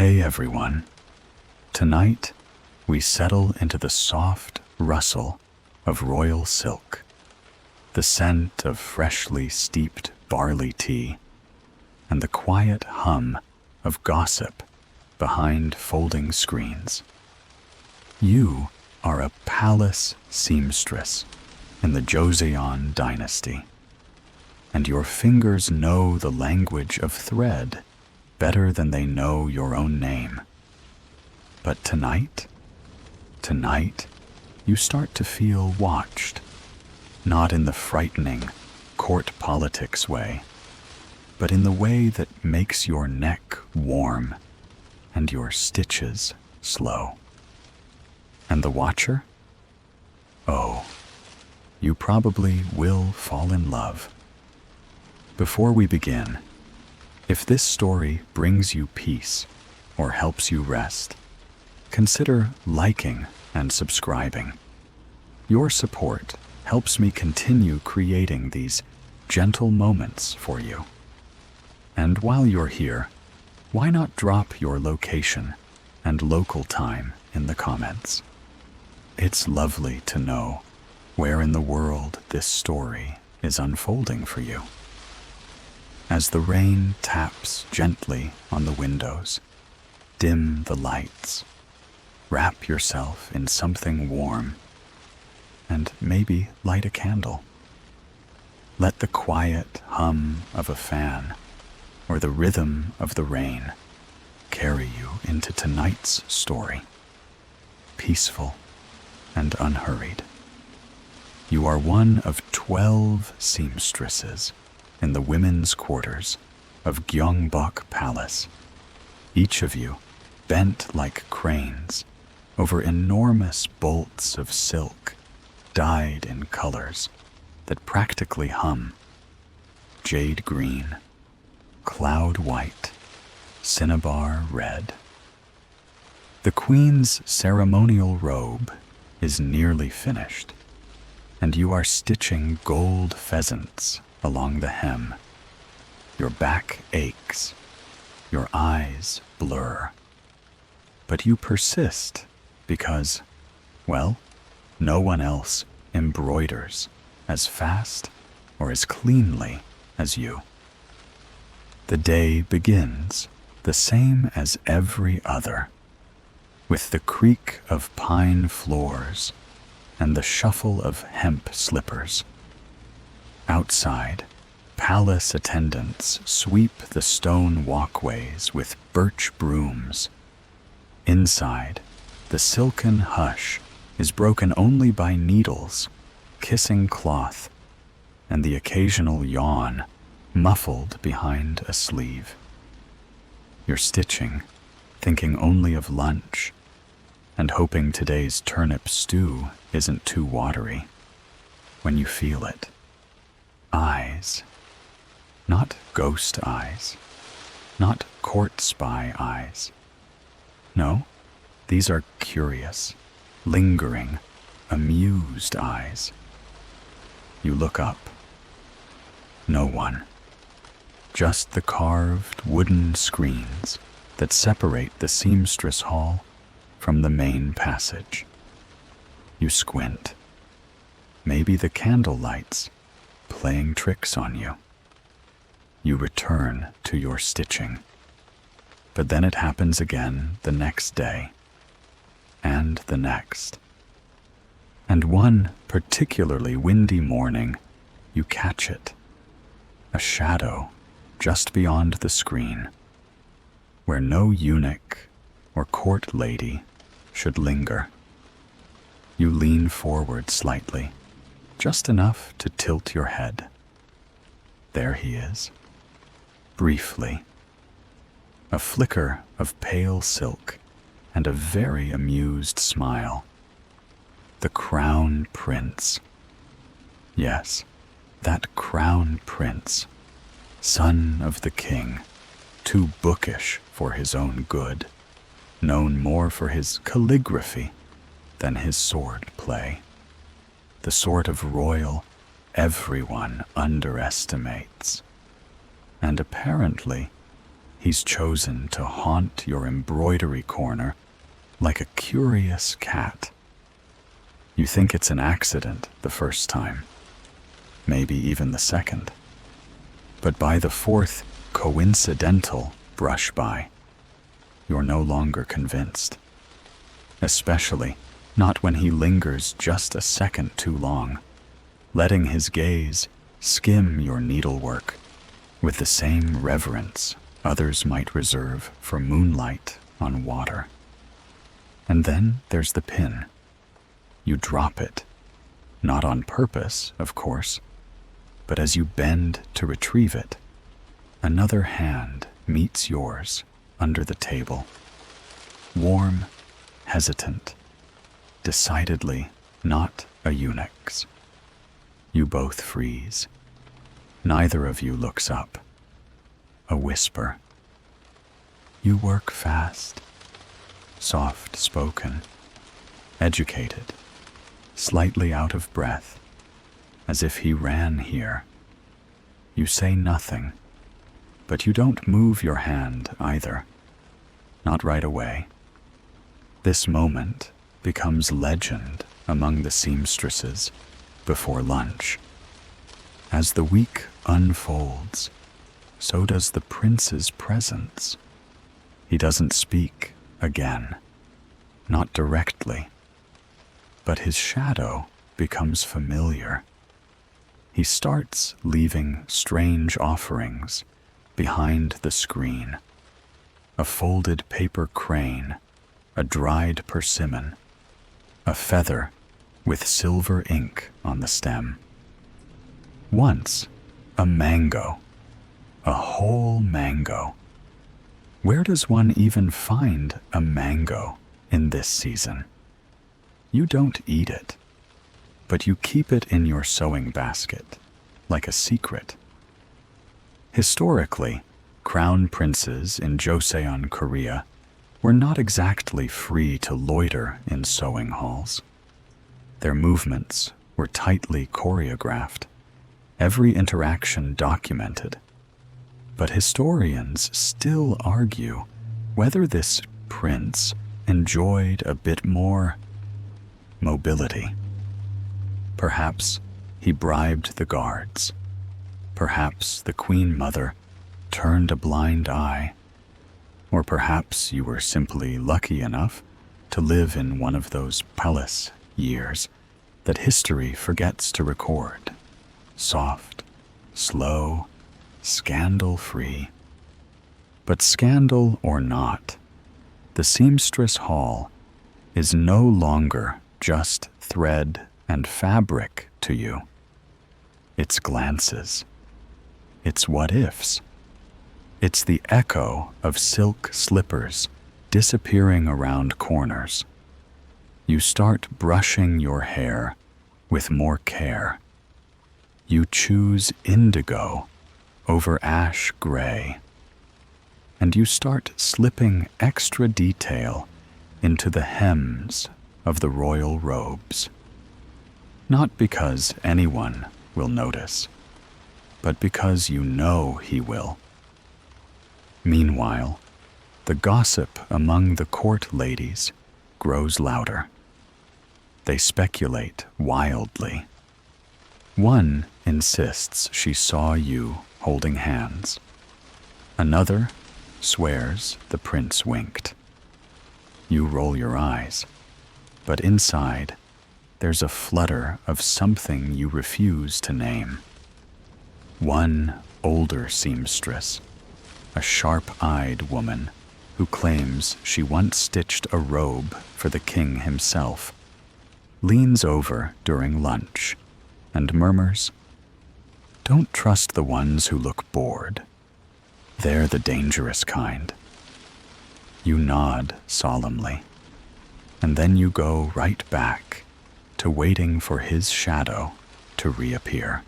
Hey everyone. Tonight, we settle into the soft rustle of royal silk, the scent of freshly steeped barley tea, and the quiet hum of gossip behind folding screens. You are a palace seamstress in the Joseon dynasty, and your fingers know the language of thread better than they know your own name. But tonight, you start to feel watched, not in the frightening court politics way, but in the way that makes your neck warm and your stitches slow. And the watcher? Oh, you probably will fall in love. Before we begin, if this story brings you peace or helps you rest, consider liking and subscribing. Your support helps me continue creating these gentle moments for you. And while you're here, why not drop your location and local time in the comments? It's lovely to know where in the world this story is unfolding for you. As the rain taps gently on the windows, dim the lights, wrap yourself in something warm, and maybe light a candle. Let the quiet hum of a fan or the rhythm of the rain carry you into tonight's story, peaceful and unhurried. You are one of 12 seamstresses in the women's quarters of Gyeongbok Palace, each of you bent like cranes over enormous bolts of silk dyed in colors that practically hum: jade green, cloud white, cinnabar red. The queen's ceremonial robe is nearly finished, and you are stitching gold pheasants along the hem. Your back aches, your eyes blur, but you persist because, well, no one else embroiders as fast or as cleanly as you. The day begins the same as every other, with the creak of pine floors and the shuffle of hemp slippers. Outside, palace attendants sweep the stone walkways with birch brooms. Inside, the silken hush is broken only by needles kissing cloth and the occasional yawn muffled behind a sleeve. You're stitching, thinking only of lunch, and hoping today's turnip stew isn't too watery, when you feel it. Eyes. Not ghost eyes. Not court spy eyes. No, these are curious, lingering, amused eyes. You look up. No one. Just the carved wooden screens that separate the seamstress hall from the main passage. You squint. Maybe the candle lights playing tricks on you. You return to your stitching. But then it happens again the next day, and the next. And one particularly windy morning, you catch it, a shadow just beyond the screen, where no eunuch or court lady should linger. You lean forward slightly, just enough to tilt your head. There he is, briefly. A flicker of pale silk and a very amused smile. The crown prince. Yes, that crown prince, son of the king, too bookish for his own good, known more for his calligraphy than his sword play. The sort of royal everyone underestimates. And apparently, He's chosen to haunt your embroidery corner like a curious cat. You think it's an accident the first time, maybe even the second. But by the fourth coincidental brush by, you're no longer convinced. Especially not when he lingers just a second too long, letting his gaze skim your needlework with the same reverence others might reserve for moonlight on water. And then there's the pin. You drop it, not on purpose, of course, but as you bend to retrieve it, another hand meets yours under the table. Warm, hesitant, decidedly not a eunuch's. You both freeze. Neither of you looks up. A whisper. You work fast, soft-spoken, educated, slightly out of breath, as if he ran here. You say nothing, but you don't move your hand either. Not right away. This moment becomes legend among the seamstresses before lunch. As the week unfolds, so does the prince's presence. He doesn't speak again, not directly, but his shadow becomes familiar. He starts leaving strange offerings behind the screen. A folded paper crane, a dried persimmon, a feather with silver ink on the stem. Once, a mango, a whole mango. Where does one even find a mango in this season? You don't eat it, but you keep it in your sewing basket, like a secret. Historically, crown princes in Joseon, Korea, were not exactly free to loiter in sewing halls. Their movements were tightly choreographed, every interaction documented. But historians still argue whether this prince enjoyed a bit more mobility. Perhaps he bribed the guards. Perhaps the Queen Mother turned a blind eye. Or perhaps you were simply lucky enough to live in one of those palace years that history forgets to record. Soft, slow, scandal-free. But scandal or not, the seamstress hall is no longer just thread and fabric to you. It's glances. It's what-ifs. It's the echo of silk slippers disappearing around corners. You start brushing your hair with more care. You choose indigo over ash gray. And you start slipping extra detail into the hems of the royal robes. Not because anyone will notice, but because you know he will. Meanwhile, the gossip among the court ladies grows louder. They speculate wildly. One insists she saw you holding hands. Another swears the prince winked. You roll your eyes, but inside there's a flutter of something you refuse to name. One older seamstress, a sharp-eyed woman who claims she once stitched a robe for the king himself, leans over during lunch and murmurs, "Don't trust the ones who look bored. They're the dangerous kind." You nod solemnly, and then you go right back to waiting for his shadow to reappear.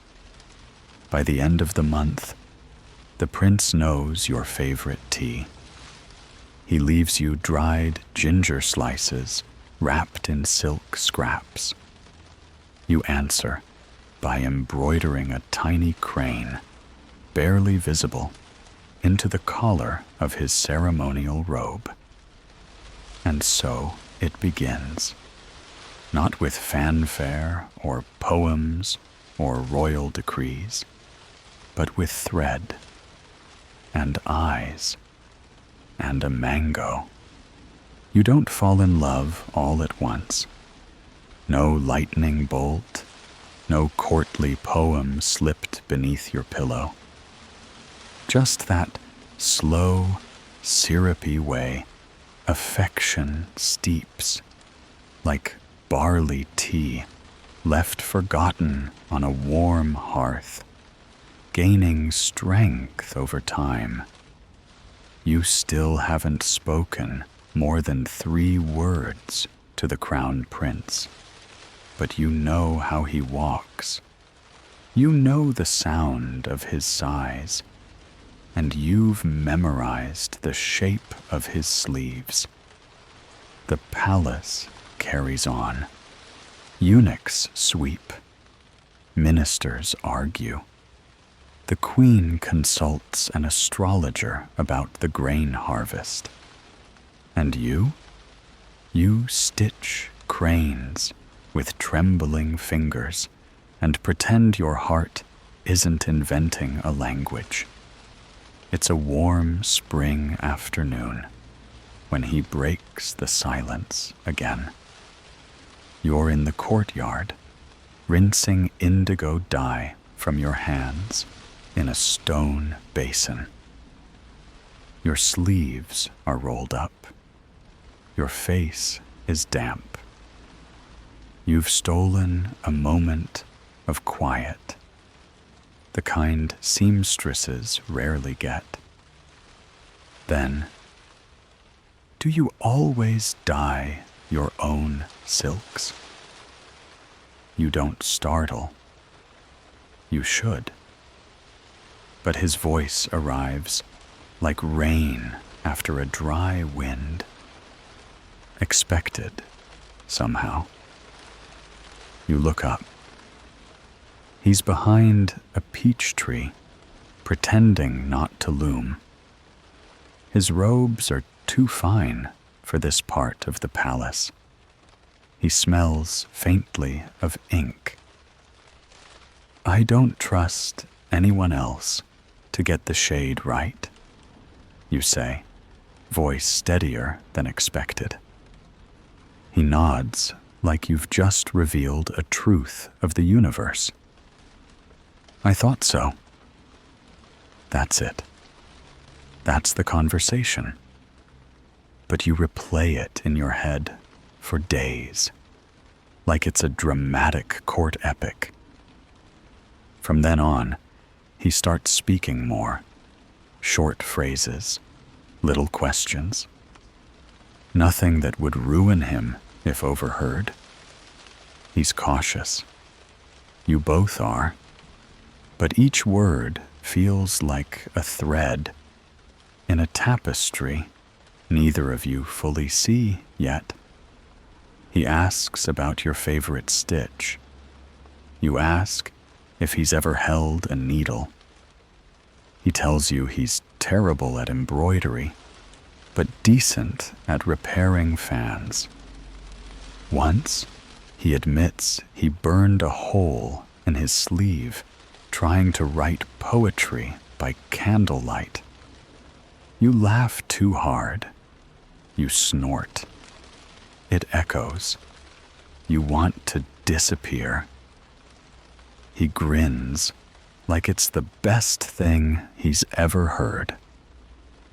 By the end of the month, the prince knows your favorite tea. He leaves you dried ginger slices wrapped in silk scraps. You answer by embroidering a tiny crane, barely visible, into the collar of his ceremonial robe. And so it begins, not with fanfare or poems or royal decrees, but with thread and eyes and a mango. You don't fall in love all at once. No lightning bolt, no courtly poem slipped beneath your pillow. Just that slow, syrupy way affection steeps, like barley tea left forgotten on a warm hearth, gaining strength over time. You still haven't spoken more than 3 words to the crown prince, but you know how he walks. You know the sound of his sighs, and you've memorized the shape of his sleeves. The palace carries on. Eunuchs sweep. Ministers argue. The queen consults an astrologer about the grain harvest. And you? You stitch cranes with trembling fingers and pretend your heart isn't inventing a language. It's a warm spring afternoon when he breaks the silence again. You're in the courtyard, rinsing indigo dye from your hands in a stone basin. Your sleeves are rolled up. Your face is damp. You've stolen a moment of quiet, the kind seamstresses rarely get. Then, do you always dye your own silks? You don't startle. You should. But his voice arrives like rain after a dry wind. Expected, somehow. You look up. He's behind a peach tree, pretending not to loom. His robes are too fine for this part of the palace. He smells faintly of ink. I don't trust anyone else to get the shade right, you say, voice steadier than expected. He nods like you've just revealed a truth of the universe. I thought so. That's it. That's the conversation. But you replay it in your head for days, like it's a dramatic court epic. From then on, he starts speaking more, short phrases, little questions. Nothing that would ruin him if overheard. He's cautious. You both are. But each word feels like a thread in a tapestry neither of you fully see yet. He asks about your favorite stitch. You ask if he's ever held a needle. He tells you he's terrible at embroidery, but decent at repairing fans. Once, he admits he burned a hole in his sleeve trying to write poetry by candlelight. You laugh too hard. You snort. It echoes. You want to disappear. He grins like it's the best thing he's ever heard.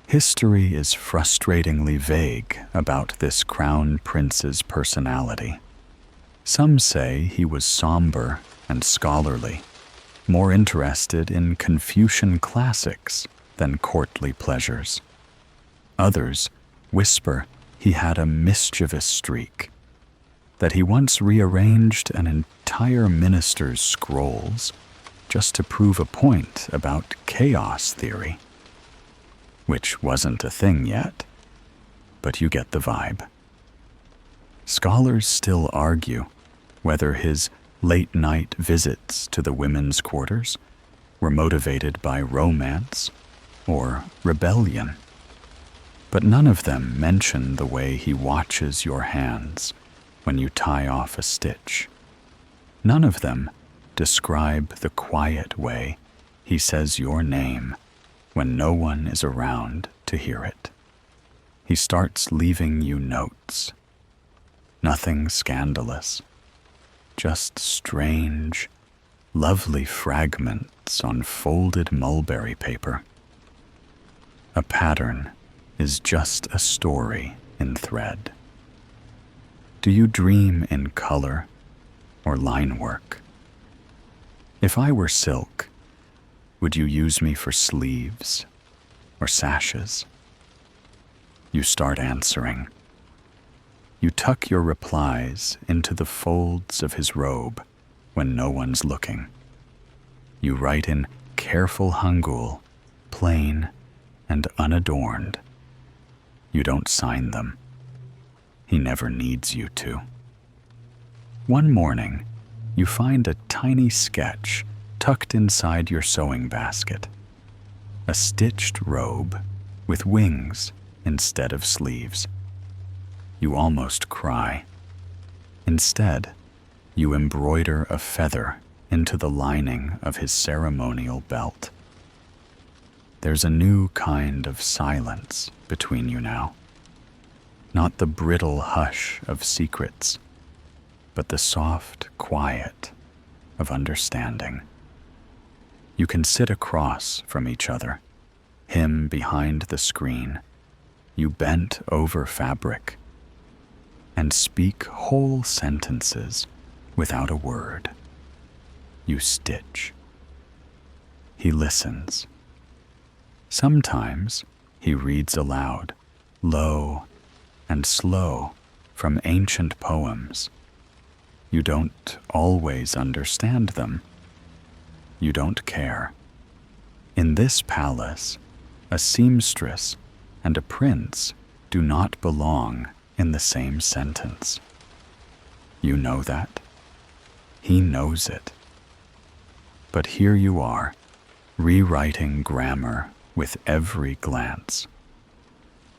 History is frustratingly vague about this crown prince's personality. Some say he was somber and scholarly, more interested in Confucian classics than courtly pleasures. Others whisper he had a mischievous streak, that he once rearranged an entire minister's scrolls just to prove a point about chaos theory, which wasn't a thing yet, but you get the vibe. Scholars still argue whether his late-night visits to the women's quarters were motivated by romance or rebellion. But none of them mention the way he watches your hands when you tie off a stitch. None of them describe the quiet way he says your name when no one is around to hear it. He starts leaving you notes. Nothing scandalous, just strange, lovely fragments on folded mulberry paper. A pattern is just a story in thread. Do you dream in color or line work? If I were silk, would you use me for sleeves or sashes? You start answering. You tuck your replies into the folds of his robe when no one's looking. You write in careful Hangul, plain and unadorned. You don't sign them. He never needs you to. One morning, you find a tiny sketch tucked inside your sewing basket. A stitched robe with wings instead of sleeves. You almost cry. Instead, you embroider a feather into the lining of his ceremonial belt. There's a new kind of silence between you now. Not the brittle hush of secrets, but the soft quiet of understanding. You can sit across from each other, him behind the screen, you bent over fabric, and speak whole sentences without a word. You stitch. He listens. Sometimes he reads aloud, low and slow, from ancient poems. You don't always understand them. You don't care. In this palace, a seamstress and a prince do not belong in the same sentence. You know that. He knows it. But here you are, rewriting grammar with every glance.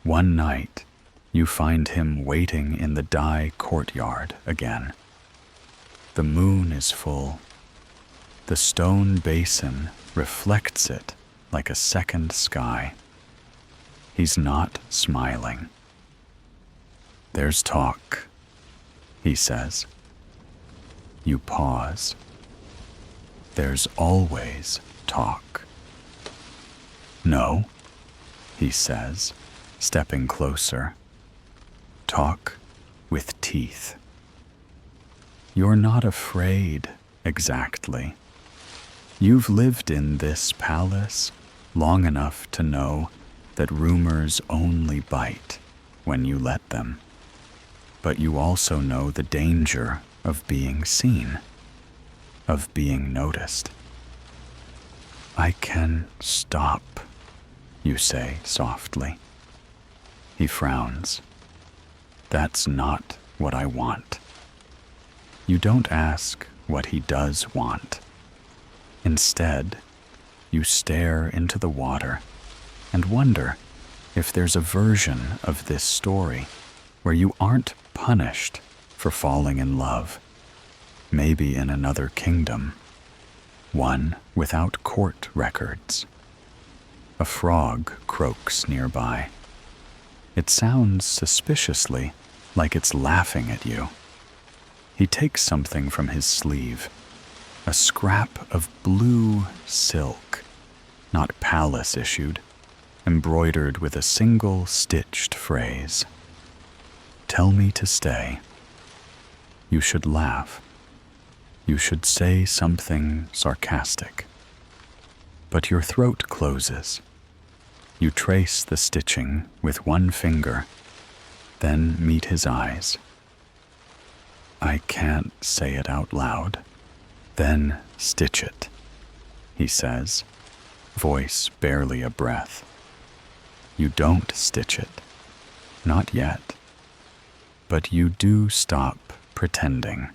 One night, you find him waiting in the dye courtyard again. The moon is full. The stone basin reflects it like a second sky. He's not smiling. There's talk, he says. You pause. There's always talk. No, he says, stepping closer. Talk with teeth. You're not afraid, exactly. You've lived in this palace long enough to know that rumors only bite when you let them. But you also know the danger of being seen, of being noticed. I can stop, you say softly. He frowns. That's not what I want. You don't ask what he does want. Instead, you stare into the water and wonder if there's a version of this story where you aren't punished for falling in love, maybe in another kingdom, one without court records. A frog croaks nearby. It sounds suspiciously like it's laughing at you. He takes something from his sleeve, a scrap of blue silk, not palace issued, embroidered with a single stitched phrase. Tell me to stay. You should laugh. You should say something sarcastic. But your throat closes. You trace the stitching with one finger, then meet his eyes. I can't say it out loud. Then stitch it, he says, voice barely a breath. You don't stitch it. Not yet. But you do stop pretending.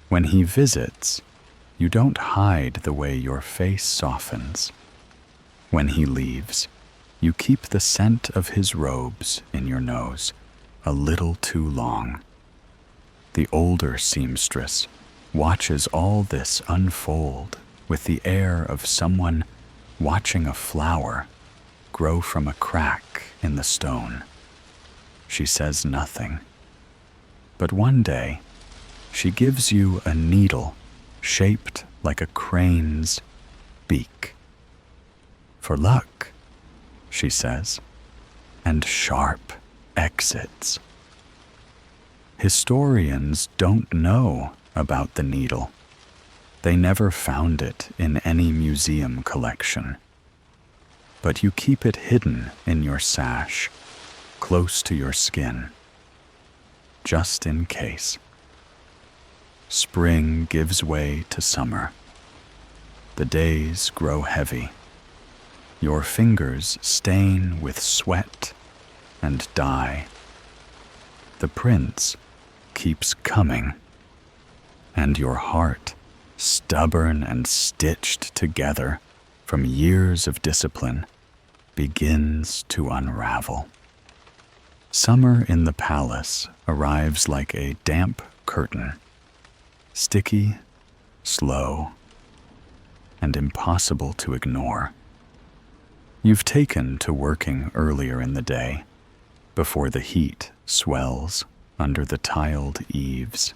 When he visits, you don't hide the way your face softens. When he leaves, you keep the scent of his robes in your nose a little too long. The older seamstress watches all this unfold with the air of someone watching a flower grow from a crack in the stone. She says nothing, but one day she gives you a needle shaped like a crane's beak. For luck, she says, and sharp exits. Historians don't know about the needle. They never found it in any museum collection. But you keep it hidden in your sash, close to your skin, just in case. Spring gives way to summer. The days grow heavy. Your fingers stain with sweat and dye. The prince keeps coming, and your heart, stubborn and stitched together from years of discipline, begins to unravel. Summer in the palace arrives like a damp curtain, sticky, slow, and impossible to ignore. You've taken to working earlier in the day, before the heat swells under the tiled eaves,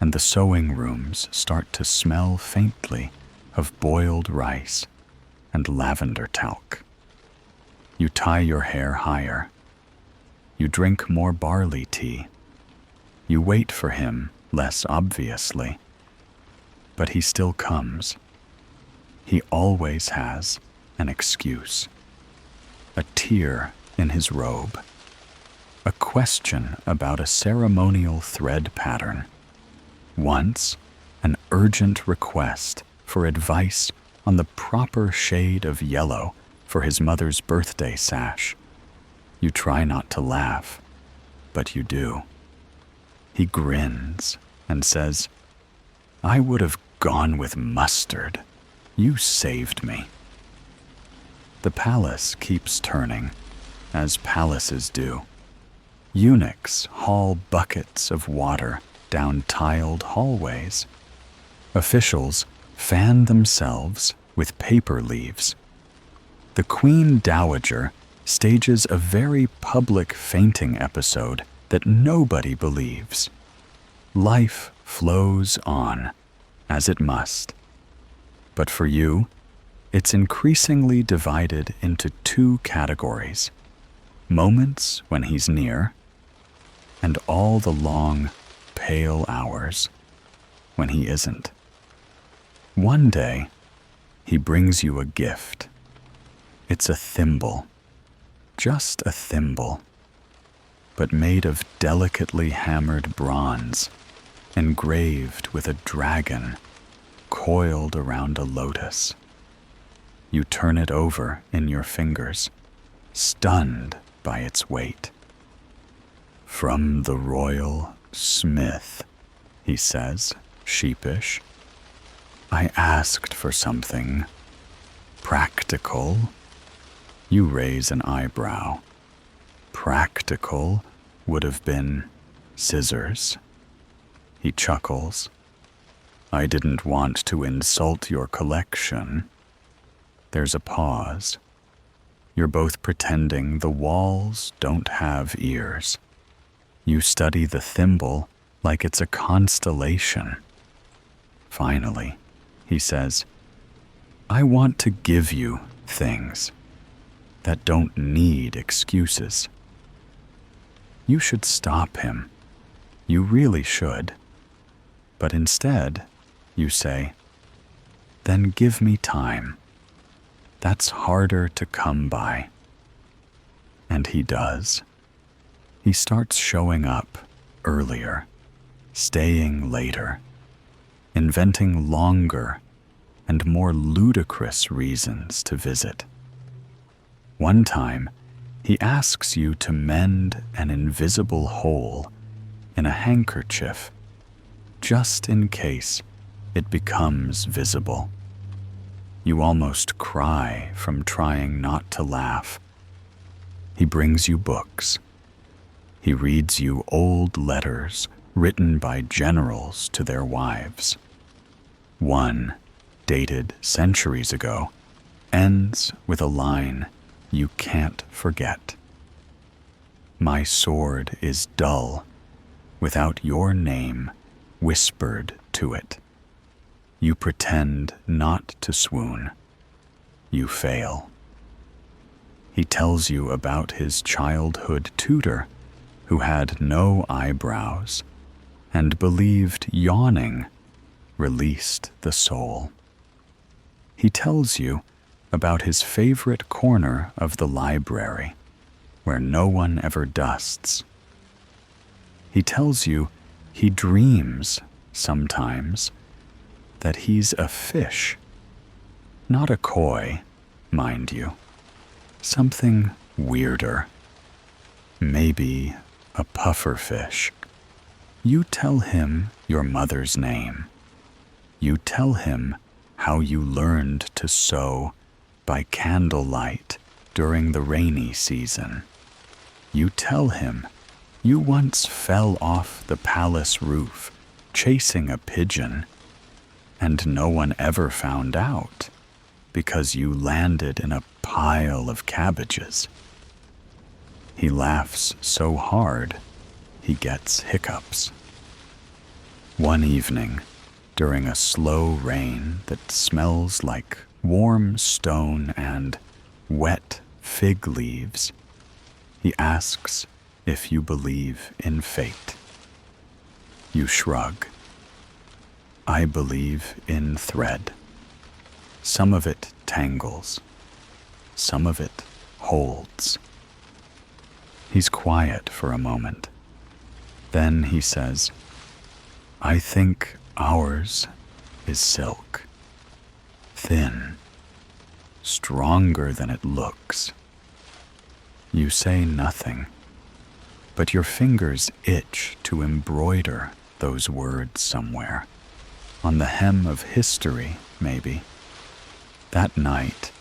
and the sewing rooms start to smell faintly of boiled rice and lavender talc. You tie your hair higher. You drink more barley tea. You wait for him less obviously, but he still comes. He always has an excuse. A tear in his robe. A question about a ceremonial thread pattern. Once, an urgent request for advice on the proper shade of yellow for his mother's birthday sash. You try not to laugh, but you do. He grins and says, "I would have gone with mustard. You saved me." The palace keeps turning, as palaces do. Eunuchs haul buckets of water down tiled hallways. Officials fan themselves with paper leaves. The Queen Dowager stages a very public fainting episode that nobody believes. Life flows on, as it must. But for you, it's increasingly divided into two categories: moments when he's near, and all the long, pale hours when he isn't. One day, he brings you a gift. It's a thimble, just a thimble, but made of delicately hammered bronze, engraved with a dragon coiled around a lotus. You turn it over in your fingers, stunned by its weight. "From the royal smith," he says, sheepish. "I asked for something practical." You raise an eyebrow. Practical would have been scissors. He chuckles. "I didn't want to insult your collection." There's a pause. You're both pretending the walls don't have ears. You study the thimble like it's a constellation. Finally, he says, "I want to give you things that don't need excuses." You should stop him. You really should. But instead, you say, "Then give me time. That's harder to come by." And he does. He starts showing up earlier, staying later, inventing longer and more ludicrous reasons to visit. One time, he asks you to mend an invisible hole in a handkerchief, just in case it becomes visible. You almost cry from trying not to laugh. He brings you books. He reads you old letters written by generals to their wives. One, dated centuries ago, ends with a line you can't forget. My sword is dull, without your name whispered to it. You pretend not to swoon. You fail. He tells you about his childhood tutor who had no eyebrows and believed yawning released the soul. He tells you about his favorite corner of the library where no one ever dusts. He tells you he dreams sometimes that he's a fish, not a koi, mind you, something weirder, maybe a puffer fish. You tell him your mother's name. You tell him how you learned to sew by candlelight during the rainy season. You tell him you once fell off the palace roof chasing a pigeon, and no one ever found out because you landed in a pile of cabbages. He laughs so hard he gets hiccups. One evening, during a slow rain that smells like warm stone and wet fig leaves, he asks if you believe in fate. You shrug. I believe in thread. Some of it tangles. Some of it holds. He's quiet for a moment. Then he says, I think ours is silk. Thin. Stronger than it looks. You say nothing, but your fingers itch to embroider those words somewhere. On the hem of history, maybe. That night,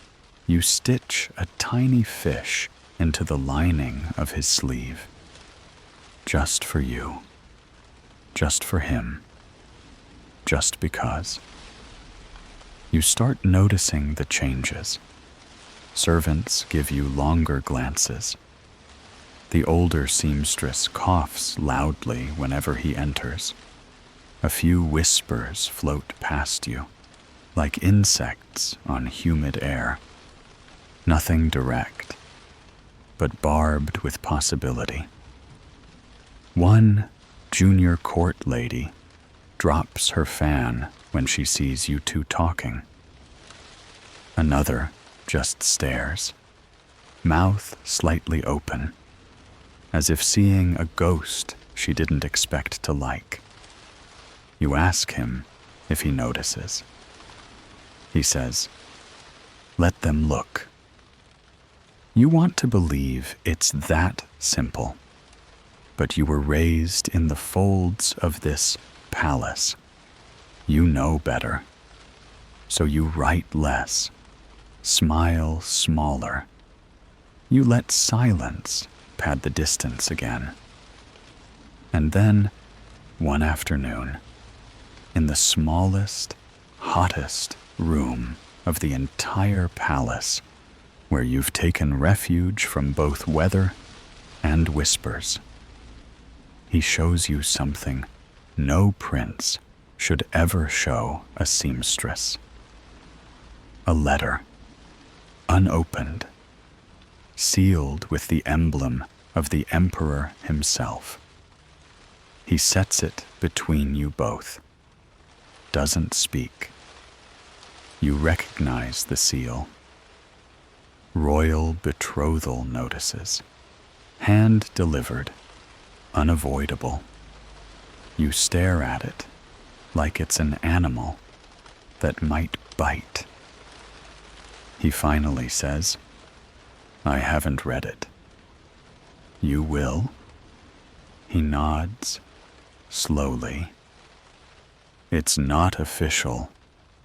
you stitch a tiny fish into the lining of his sleeve. Just for you. Just for him. Just because. You start noticing the changes. Servants give you longer glances. The older seamstress coughs loudly whenever he enters. A few whispers float past you, like insects on humid air. Nothing direct, but barbed with possibility. One junior court lady drops her fan when she sees you two talking. Another just stares, mouth slightly open, as if seeing a ghost she didn't expect to like. You ask him if he notices. He says, let them look. You want to believe it's that simple, but you were raised in the folds of this palace. You know better. So you write less, smile smaller. You let silence pad the distance again. And then, one afternoon, in the smallest, hottest room of the entire palace, where you've taken refuge from both weather and whispers, he shows you something no prince should ever show a seamstress. A letter, unopened, sealed with the emblem of the emperor himself. He sets it between you both, doesn't speak. You recognize the seal. Royal betrothal notices, hand-delivered, unavoidable. You stare at it like it's an animal that might bite. He finally says, I haven't read it. You will? He nods, slowly. It's not official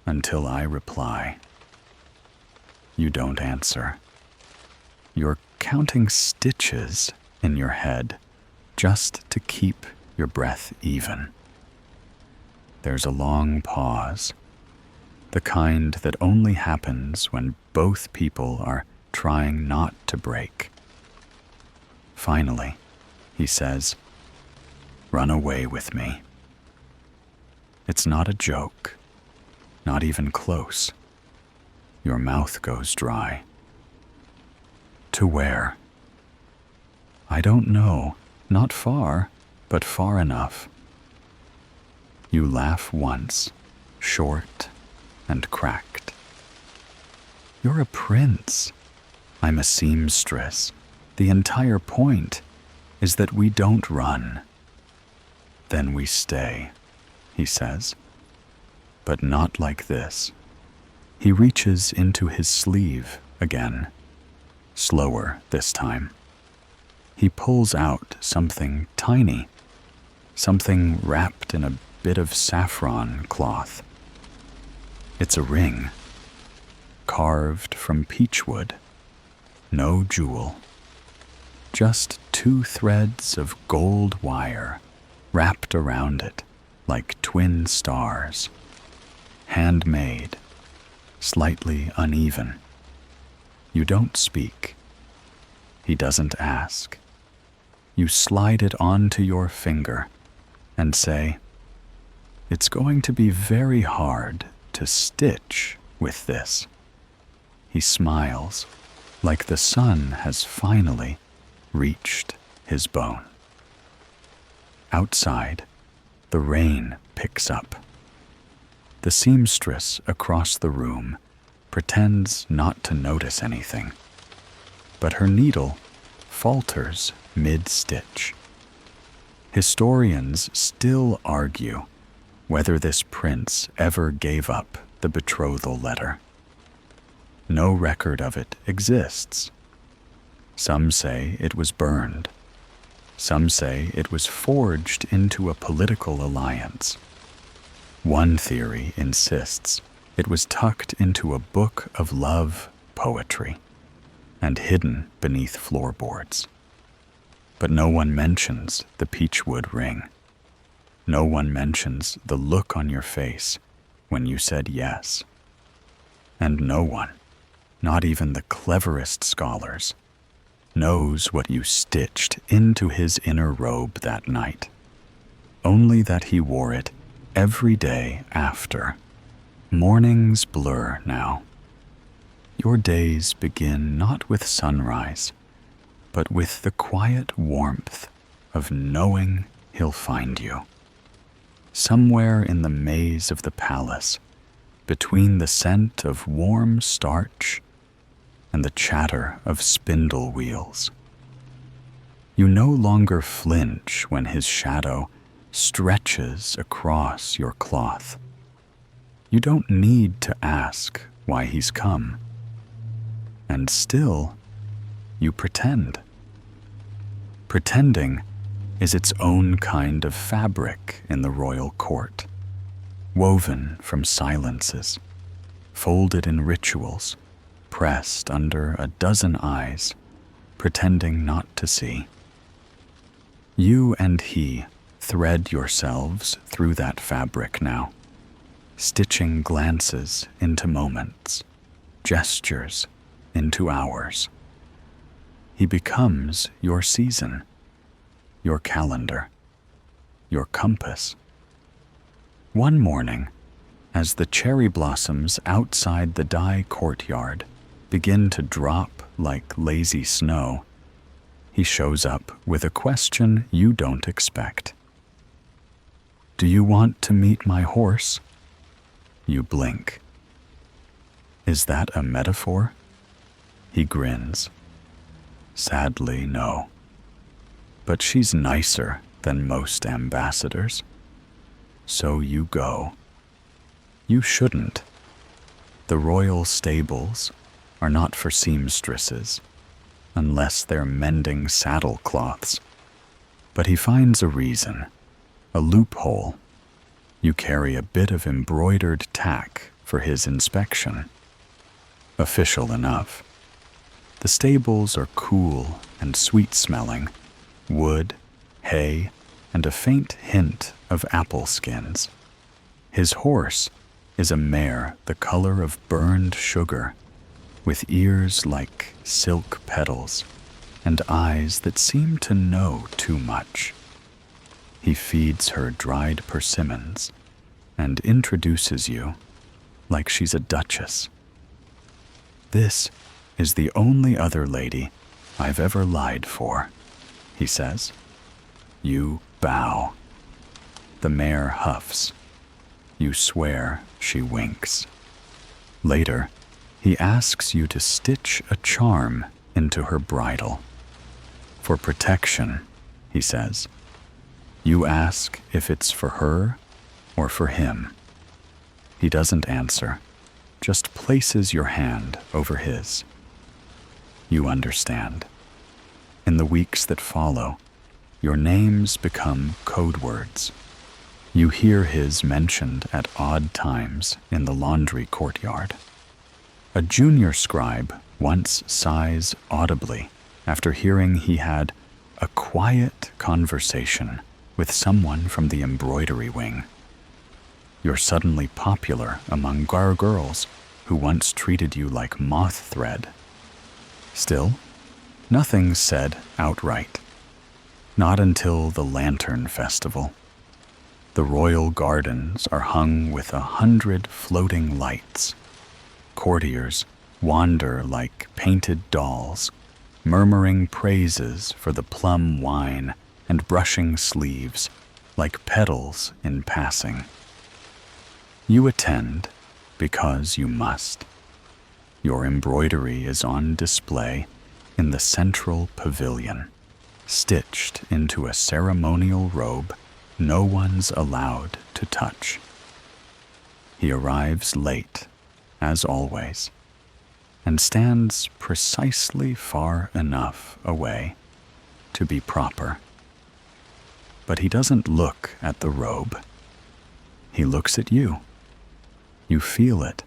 until I reply. You don't answer. You're counting stitches in your head just to keep your breath even. There's a long pause, the kind that only happens when both people are trying not to break. Finally, he says, "Run away with me." It's not a joke, not even close. Your mouth goes dry. To where? I don't know, not far, but far enough. You laugh once, short and cracked. You're a prince. I'm a seamstress. The entire point is that we don't run. Then we stay, he says. But not like this. He reaches into his sleeve again, slower this time. He pulls out something tiny, something wrapped in a bit of saffron cloth. It's a ring, carved from peachwood. No jewel. Just 2 threads of gold wire wrapped around it like twin stars. Handmade, slightly uneven. You don't speak. He doesn't ask. You slide it onto your finger and say, "It's going to be very hard to stitch with this." He smiles, like the sun has finally reached his bone. Outside, the rain picks up. The seamstress across the room pretends not to notice anything, but her needle falters mid-stitch. Historians still argue whether this prince ever gave up the betrothal letter. No record of it exists. Some say it was burned. Some say it was forged into a political alliance. One theory insists it was tucked into a book of love poetry and hidden beneath floorboards. But no one mentions the peachwood ring. No one mentions the look on your face when you said yes. And no one, not even the cleverest scholars, knows what you stitched into his inner robe that night. Only that he wore it every day after. Mornings blur now. Your days begin not with sunrise, but with the quiet warmth of knowing he'll find you. Somewhere in the maze of the palace, between the scent of warm starch and the chatter of spindle wheels. You no longer flinch when his shadow stretches across your cloth. You don't need to ask why he's come. And still, you pretend. Pretending is its own kind of fabric in the royal court, woven from silences, folded in rituals, pressed under a dozen eyes, pretending not to see. You and he thread yourselves through that fabric now, stitching glances into moments, gestures into hours. He becomes your season, your calendar, your compass. One morning, as the cherry blossoms outside the dye courtyard begin to drop like lazy snow, he shows up with a question you don't expect. "Do you want to meet my horse?" You blink. Is that a metaphor? He grins. Sadly, no. But she's nicer than most ambassadors. So you go. You shouldn't. The royal stables are not for seamstresses, unless they're mending saddlecloths. But he finds a reason, a loophole. You carry a bit of embroidered tack for his inspection. official enough. The stables are cool and sweet-smelling, wood, hay, and a faint hint of apple skins. His horse is a mare the color of burned sugar, with ears like silk petals and eyes that seem to know too much. He feeds her dried persimmons and introduces you like she's a duchess. "This is the only other lady I've ever lied for," he says. You bow. The mare huffs. You swear she winks. Later, he asks you to stitch a charm into her bridle. For protection, he says. You ask if it's for her or for him. He doesn't answer, just places your hand over his. You understand. In the weeks that follow, your names become code words. You hear his mentioned at odd times in the laundry courtyard. A junior scribe once sighs audibly after hearing he had a quiet conversation with someone from the embroidery wing. You're suddenly popular among girls who once treated you like moth thread. Still, nothing's said outright. Not until the Lantern Festival. The royal gardens are hung with 100 floating lights. Courtiers wander like painted dolls, murmuring praises for the plum wine and brushing sleeves like petals in passing. You attend because you must. Your embroidery is on display in the central pavilion, stitched into a ceremonial robe no one's allowed to touch. He arrives late, as always, and stands precisely far enough away to be proper. But he doesn't look at the robe. He looks at you. You feel it,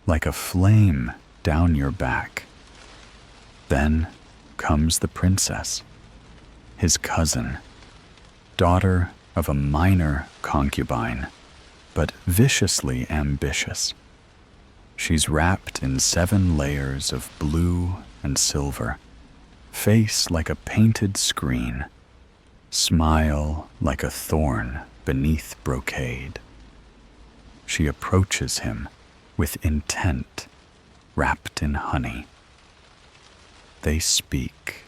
like a flame down your back. Then comes the princess, his cousin, daughter of a minor concubine, but viciously ambitious. She's wrapped in 7 layers of blue and silver, face like a painted screen, smile like a thorn beneath brocade. She approaches him with intent, wrapped in honey. They speak.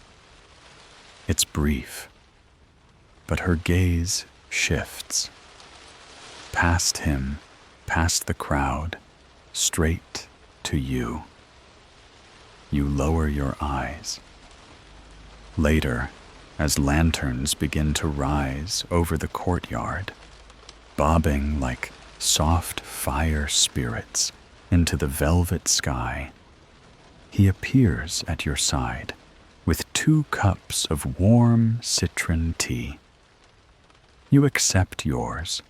It's brief, but her gaze shifts. Past him, past the crowd, straight to you. You lower your eyes. Later, as lanterns begin to rise over the courtyard, bobbing like soft fire spirits into the velvet sky, he appears at your side with 2 cups of warm citron tea. You accept yours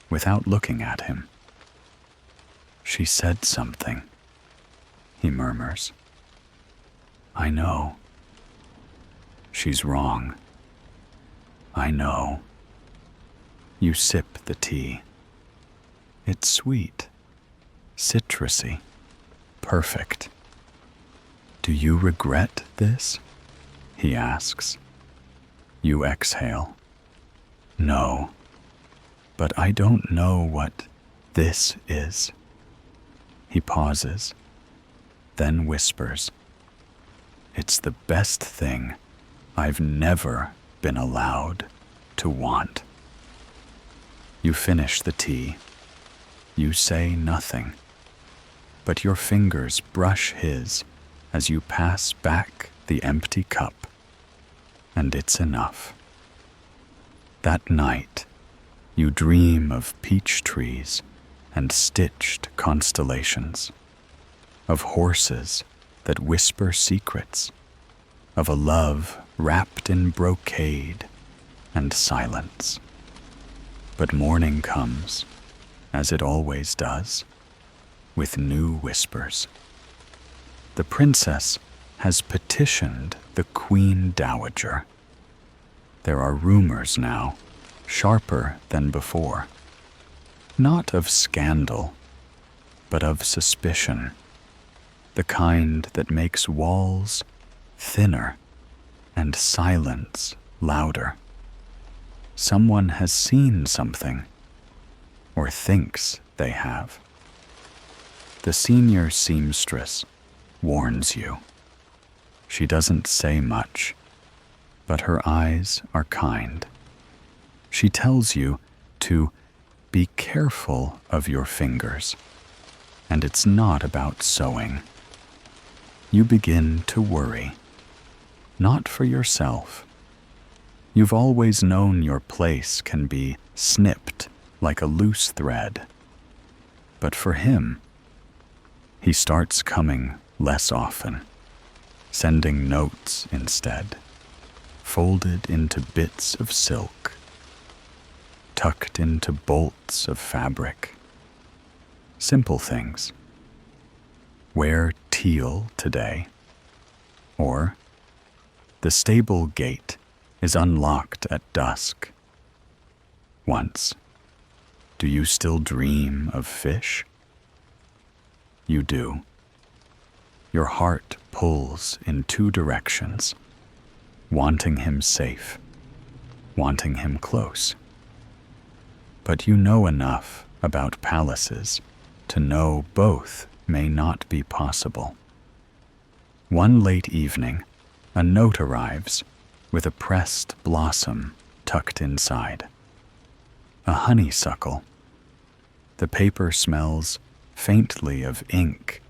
without looking at him. "She said something," he murmurs. "I know." "She's wrong." "I know." You sip the tea. It's sweet, citrusy, perfect. "Do you regret this?" he asks. You exhale. "No, but I don't know what this is." He pauses, then whispers, "It's the best thing I've never been allowed to want." You finish the tea. You say nothing, but your fingers brush his as you pass back the empty cup, and it's enough. That night, you dream of peach trees and stitched constellations, of horses that whisper secrets, of a love wrapped in brocade and silence. But morning comes, as it always does, with new whispers. The princess has petitioned the Queen Dowager. There are rumors now, sharper than before, not of scandal, but of suspicion, the kind that makes walls thinner and silence louder. Someone has seen something, or thinks they have. The senior seamstress warns you. She doesn't say much, but her eyes are kind. She tells you to be careful of your fingers, and it's not about sewing. You begin to worry, not for yourself. You've always known your place can be snipped like a loose thread. But for him, he starts coming less often, sending notes instead, folded into bits of silk, tucked into bolts of fabric. Simple things. Wear teal today. Or, the stable gate is unlocked at dusk. Once, do you still dream of fish? You do. Your heart pulls in two directions, wanting him safe, wanting him close. But you know enough about palaces to know both may not be possible. One late evening, a note arrives with a pressed blossom tucked inside. A honeysuckle. The paper smells faintly of ink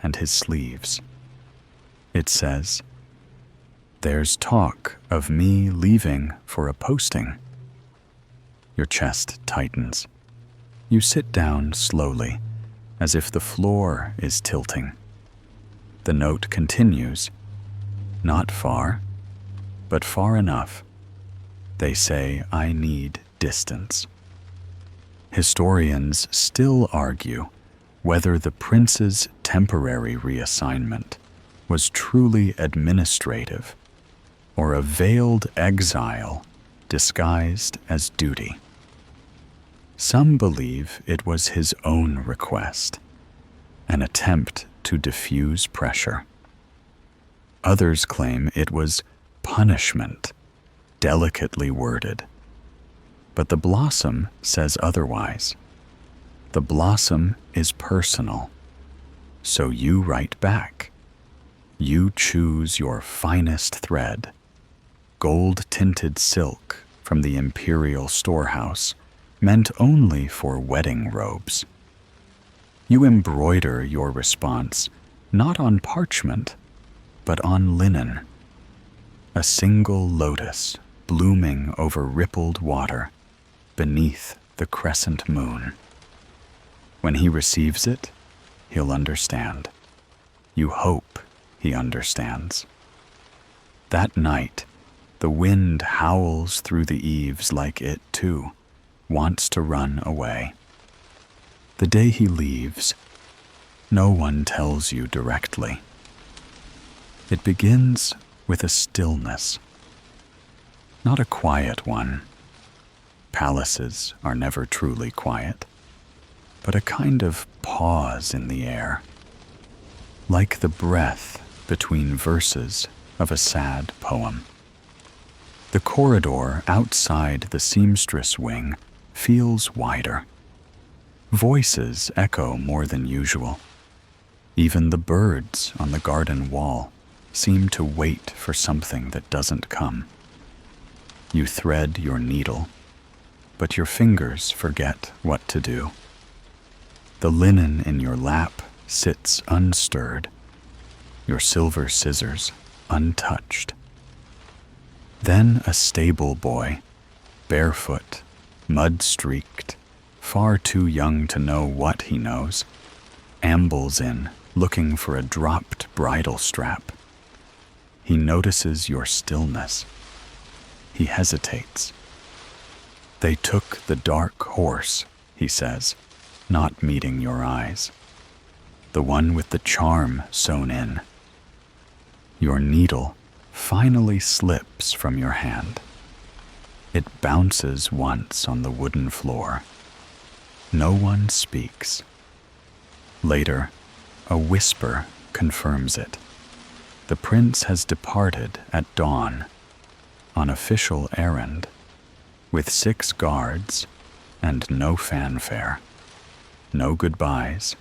and his sleeves. It says, "There's talk of me leaving for a posting." Your chest tightens. You sit down slowly, as if the floor is tilting. The note continues, "Not far, but far enough. They say I need distance." Historians still argue whether the prince's temporary reassignment was truly administrative or a veiled exile disguised as duty. Some believe it was his own request, an attempt to diffuse pressure. Others claim it was punishment, delicately worded. But the blossom says otherwise. The blossom is personal, so you write back. You choose your finest thread, gold-tinted silk from the imperial storehouse, meant only for wedding robes. You embroider your response not on parchment, but on linen. A single lotus blooming over rippled water beneath the crescent moon. When he receives it, he'll understand. You hope he understands. That night, the wind howls through the eaves like it, too, wants to run away. The day he leaves, no one tells you directly. It begins with a stillness. Not a quiet one. Palaces are never truly quiet, but a kind of pause in the air, like the breath between verses of a sad poem. The corridor outside the seamstress wing feels wider. Voices echo more than usual. Even the birds on the garden wall seem to wait for something that doesn't come. You thread your needle, but your fingers forget what to do. The linen in your lap sits unstirred, your silver scissors untouched. Then a stable boy, barefoot, mud-streaked, far too young to know what he knows, ambles in, looking for a dropped bridle strap. He notices your stillness. He hesitates. "They took the dark horse," he says, not meeting your eyes. "The one with the charm sewn in, Your needle finally slips from your hand. It bounces once on the wooden floor. No one speaks. Later, a whisper confirms it. The prince has departed at dawn, on official errand, with 6 guards and no fanfare, no goodbyes,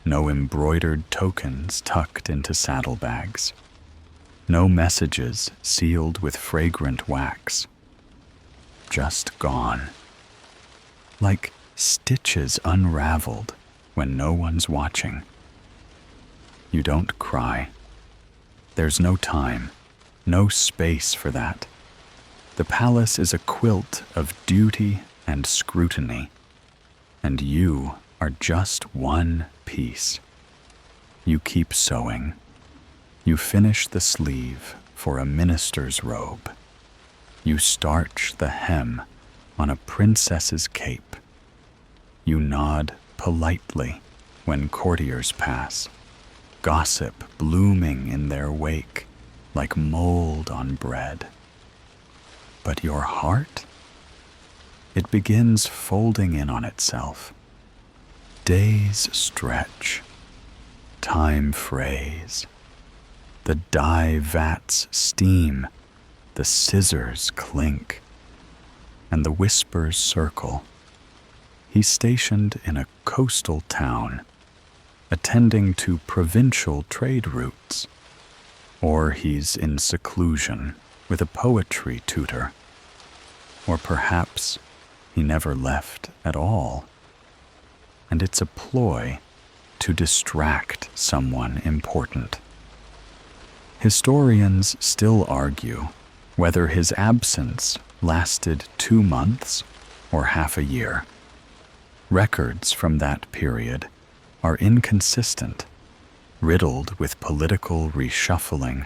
no embroidered tokens tucked into saddlebags, no messages sealed with fragrant wax. Just gone. Like stitches unraveled when no one's watching. You don't cry. There's no time, no space for that. The palace is a quilt of duty and scrutiny, and you are just one piece. You keep sewing. You finish the sleeve for a minister's robe. You starch the hem on a princess's cape. You nod politely when courtiers pass, gossip blooming in their wake like mold on bread. But your heart? It begins folding in on itself. Days stretch. Time frays. The dye vats steam. The scissors clink. And the whispers circle. He's stationed in a coastal town, attending to provincial trade routes. Or he's in seclusion with a poetry tutor. Or perhaps he never left at all. And it's a ploy to distract someone important. Historians still argue whether his absence lasted 2 months or half a year. Records from that period are inconsistent, riddled with political reshuffling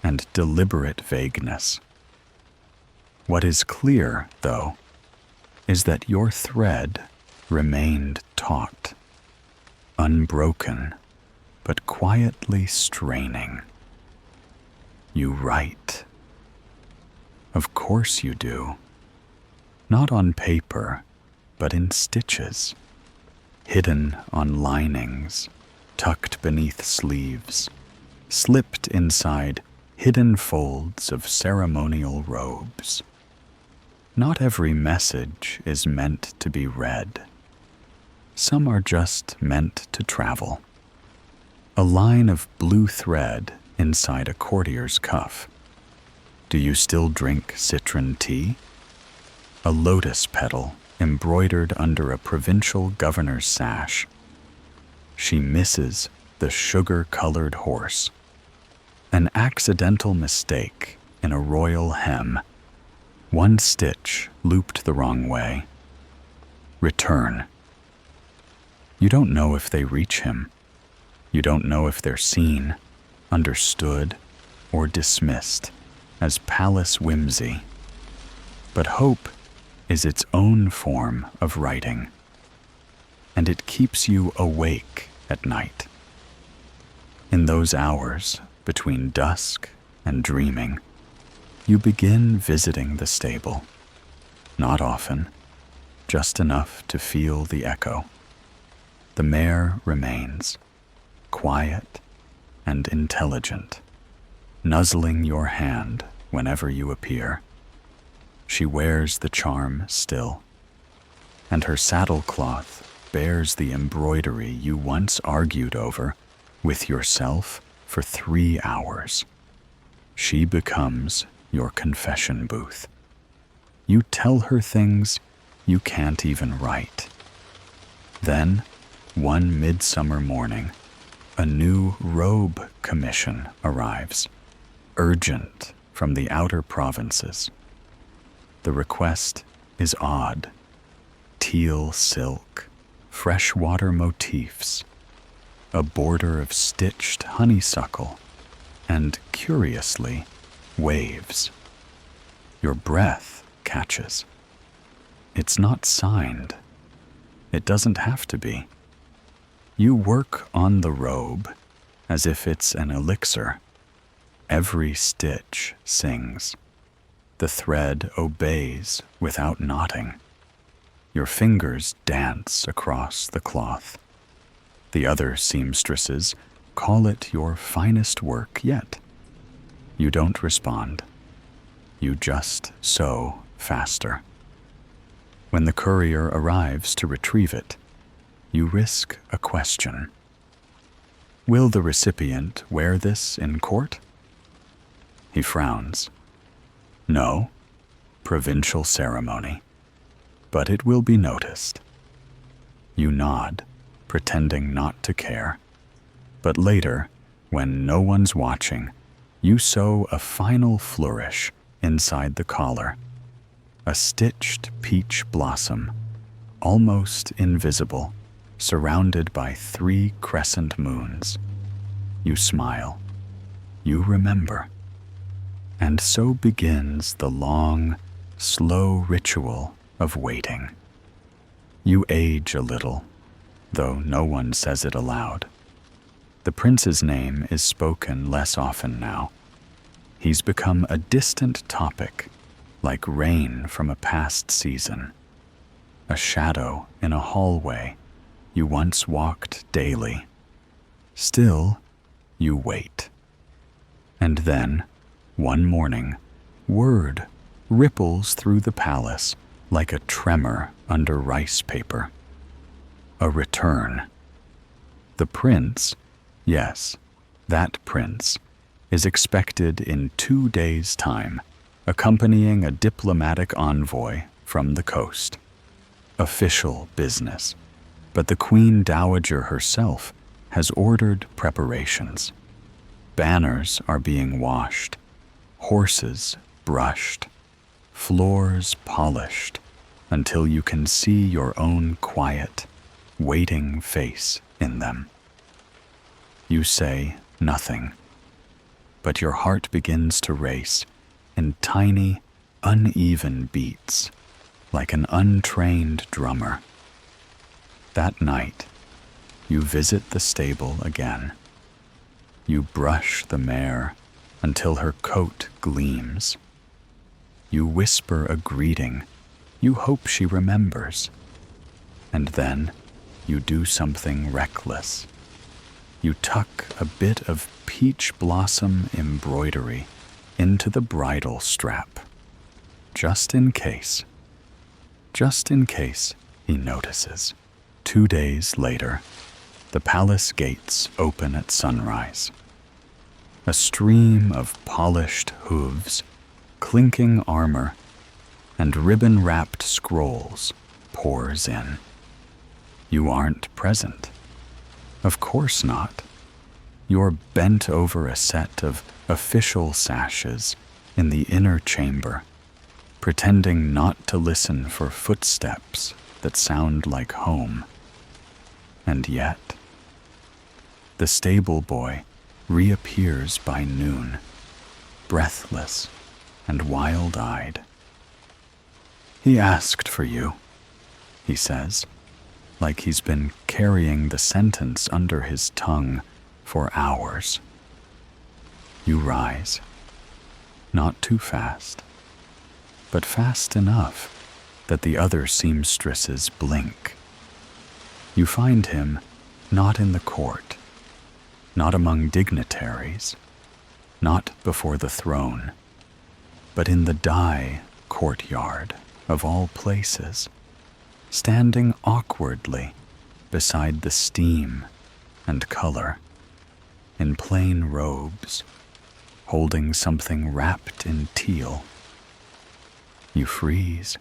and deliberate vagueness. What is clear, though, is that your thread remained taut, unbroken, but quietly straining. You write. Of course you do. Not on paper, but in stitches, hidden on linings, tucked beneath sleeves, slipped inside hidden folds of ceremonial robes. Not every message is meant to be read. Some are just meant to travel. A line of blue thread inside a courtier's cuff. Do you still drink citron tea? A lotus petal embroidered under a provincial governor's sash. She misses the sugar-colored horse. An accidental mistake in a royal hem. One stitch looped the wrong way. Return. You don't know if they reach him. You don't know if they're seen, understood, or dismissed as palace whimsy. But hope is its own form of writing, and it keeps you awake at night. In those hours between dusk and dreaming, you begin visiting the stable. Not often, just enough to feel the echo. The mare remains, quiet and intelligent, nuzzling your hand whenever you appear. She wears the charm still, and her saddlecloth bears the embroidery you once argued over with yourself for 3 hours. She becomes your confession booth. You tell her things you can't even write. Then, one midsummer morning, a new robe commission arrives, urgent from the outer provinces. The request is odd. Teal silk, freshwater motifs, a border of stitched honeysuckle, and, curiously, waves. Your breath catches. It's not signed. It doesn't have to be. You work on the robe as if it's an elixir, Every stitch sings. The thread obeys without knotting. Your fingers dance across the cloth. The other seamstresses call it your finest work yet. You don't respond. You just sew faster. When the courier arrives to retrieve it, you risk a question. Will the recipient wear this in court? He frowns. No, provincial ceremony, but it will be noticed. You nod, pretending not to care. But later, when no one's watching, you sew a final flourish inside the collar. A stitched peach blossom, almost invisible, surrounded by 3 crescent moons. You smile. You remember. And so begins the long, slow ritual of waiting. You age a little, though no one says it aloud. The prince's name is spoken less often now. He's become a distant topic, like rain from a past season. A shadow in a hallway you once walked daily. Still, you wait. And then, one morning, word ripples through the palace like a tremor under rice paper. A return. The prince, yes, that prince, is expected in 2 days' time, accompanying a diplomatic envoy from the coast. Official business, but the Queen Dowager herself has ordered preparations. Banners are being washed, horses brushed, floors polished, until you can see your own quiet, waiting face in them. You say nothing, but your heart begins to race in tiny, uneven beats, like an untrained drummer. That night, you visit the stable again. You brush the mare until her coat gleams. You whisper a greeting you hope she remembers. And then you do something reckless. You tuck a bit of peach blossom embroidery into the bridle strap, just in case. Just in case he notices. 2 days later, the palace gates open at sunrise. A stream of polished hooves, clinking armor, and ribbon-wrapped scrolls pours in. You aren't present. Of course not. You're bent over a set of official sashes in the inner chamber, pretending not to listen for footsteps that sound like home. And yet, the stable boy reappears by noon, breathless and wild-eyed. He asked for you, he says, like he's been carrying the sentence under his tongue for hours. You rise, not too fast, but fast enough that the other seamstresses blink. You find him not in the court, not among dignitaries, not before the throne, but in the dye courtyard of all places, standing awkwardly beside the steam and color, in plain robes, holding something wrapped in teal. You freeze.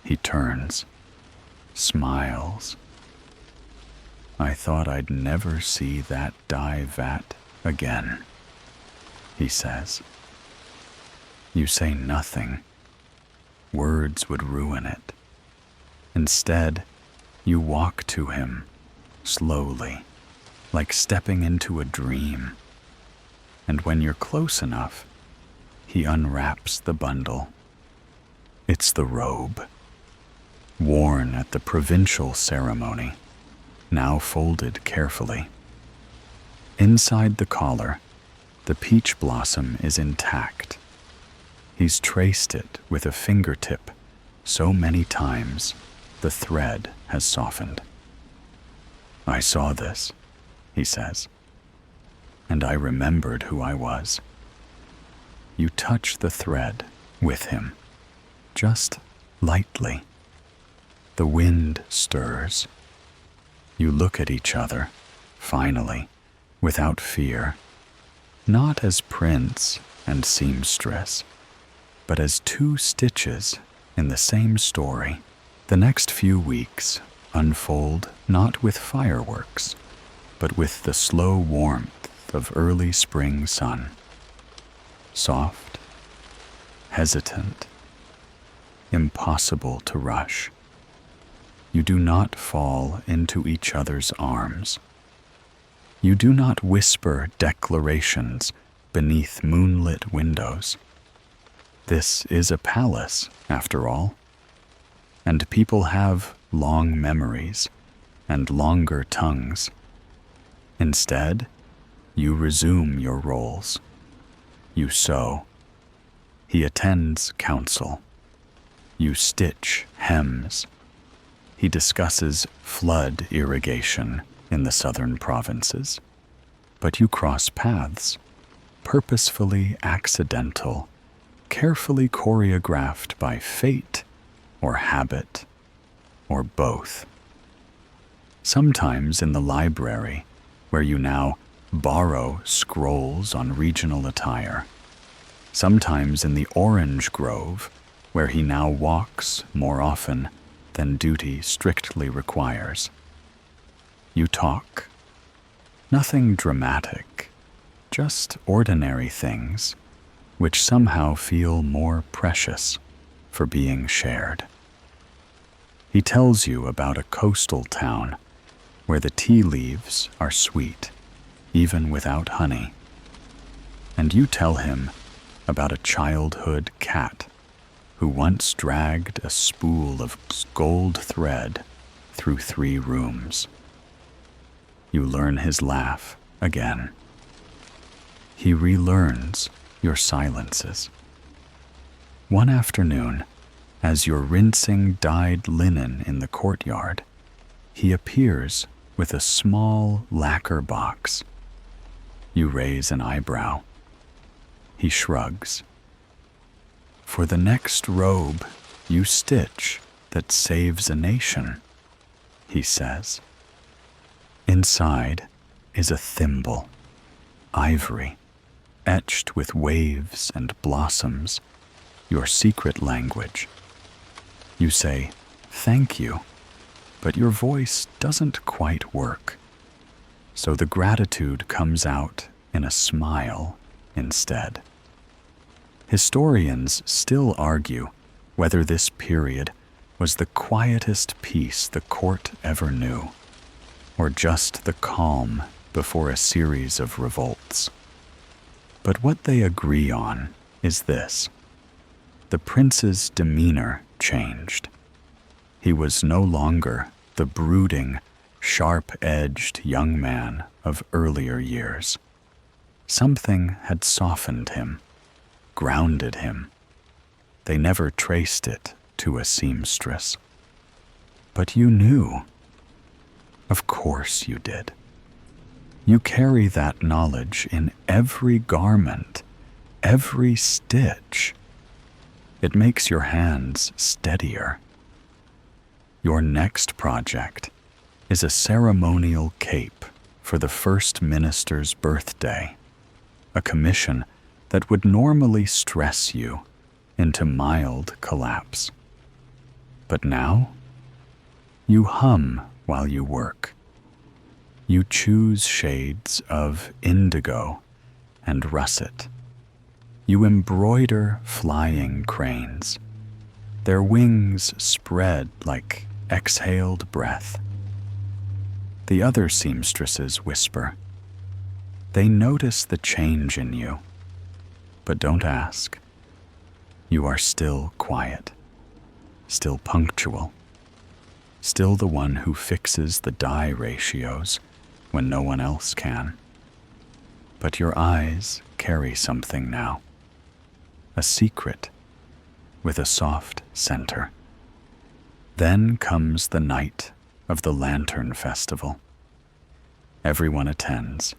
He turns, smiles. I thought I'd never see that dye vat again, he says. You say nothing. Words would ruin it. Instead, you walk to him, slowly, like stepping into a dream. And when you're close enough, he unwraps the bundle. It's the robe, worn at the provincial ceremony, now folded carefully. Inside the collar, The peach blossom is intact. He's traced it with a fingertip so many times the thread has softened. "I saw this," he says, "and I remembered who I was." You touch the thread with him, just lightly. The wind stirs. You look at each other, finally, without fear, not as prince and seamstress, but as two stitches in the same story. The next few weeks unfold not with fireworks, but with the slow warmth of early spring sun. Soft, hesitant, impossible to rush. You do not fall into each other's arms. You do not whisper declarations beneath moonlit windows. This is a palace, after all, and people have long memories and longer tongues. Instead, you resume your roles. You sew. He attends council. You stitch hems. He discusses flood irrigation in the southern provinces. But you cross paths, purposefully accidental, carefully choreographed by fate or habit or both. Sometimes in the library, where you now borrow scrolls on regional attire. Sometimes in the orange grove, where he now walks more often than duty strictly requires. You talk. Nothing dramatic, just ordinary things, which somehow feel more precious for being shared. He tells you about a coastal town where the tea leaves are sweet, even without honey. And you tell him about a childhood cat who once dragged a spool of gold thread through 3 rooms. You learn his laugh again. He relearns your silences. One afternoon, as you're rinsing dyed linen in the courtyard, he appears with a small lacquer box. You raise an eyebrow. He shrugs. "For the next robe you stitch that saves a nation," he says. Inside is a thimble, ivory, etched with waves and blossoms, your secret language. You say, "Thank you," but your voice doesn't quite work. So the gratitude comes out in a smile instead. Historians still argue whether this period was the quietest peace the court ever knew, or just the calm before a series of revolts. But what they agree on is this: the prince's demeanor changed. He was no longer the brooding, sharp-edged young man of earlier years. Something had softened him, grounded him. They never traced it to a seamstress. But you knew. Of course you did. You carry that knowledge in every garment, every stitch. It makes your hands steadier. Your next project is a ceremonial cape for the first minister's birthday, a commission that would normally stress you into mild collapse. But now, you hum while you work. You choose shades of indigo and russet. You embroider flying cranes. Their wings spread like exhaled breath. The other seamstresses whisper. They notice the change in you, but don't ask. You are still quiet, still punctual, still the one who fixes the dye ratios when no one else can. But your eyes carry something now. A secret with a soft center. Then comes the night of the Lantern Festival. Everyone attends,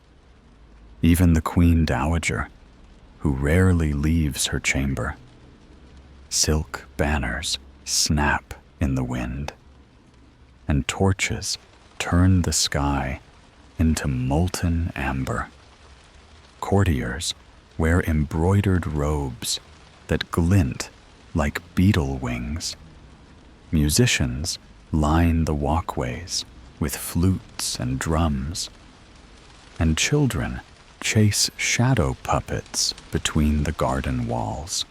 even the Queen Dowager, who rarely leaves her chamber. Silk banners snap in the wind, and torches turn the sky into molten amber. Courtiers wear embroidered robes that glint like beetle wings. Musicians line the walkways with flutes and drums, and children chase shadow puppets between the garden walls.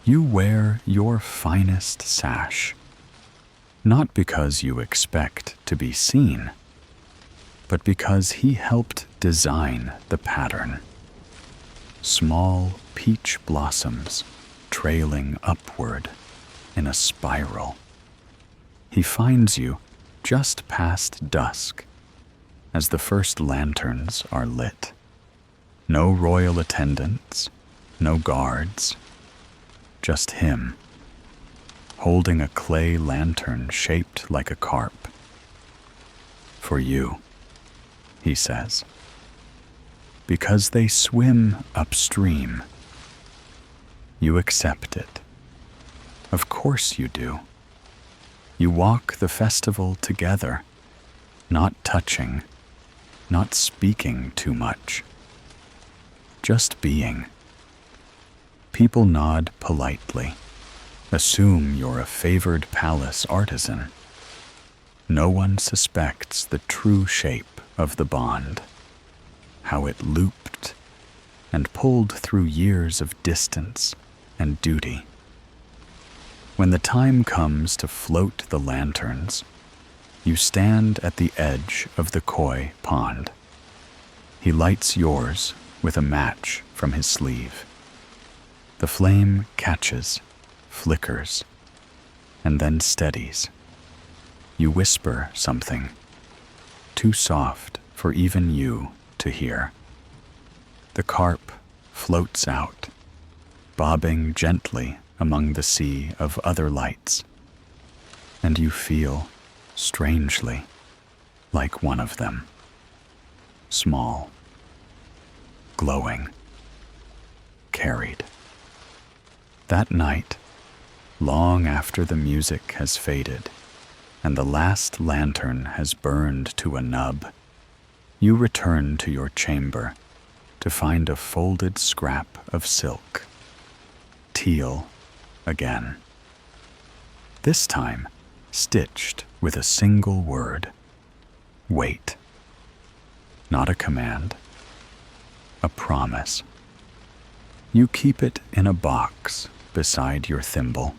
You wear your finest sash, not because you expect to be seen, but because he helped design the pattern. Small peach blossoms trailing upward in a spiral. He finds you just past dusk as the first lanterns are lit. No royal attendants, no guards, just him, holding a clay lantern shaped like a carp. For you, he says, because they swim upstream. You accept it. Of course you do. You walk the festival together, not touching, not speaking too much, just being. People nod politely, assume you're a favored palace artisan. No one suspects the true shape of the bond, how it looped and pulled through years of distance and duty. When the time comes to float the lanterns, you stand at the edge of the koi pond. He lights yours with a match from his sleeve. The flame catches, flickers, and then steadies. You whisper something, too soft for even you to hear. The carp floats out, bobbing gently among the sea of other lights, and you feel, strangely, like one of them. Small, glowing, carried. That night, long after the music has faded and the last lantern has burned to a nub, you return to your chamber to find a folded scrap of silk, teal again. This time, stitched with a single word: wait. Not a command, a promise. You keep it in a box beside your thimble.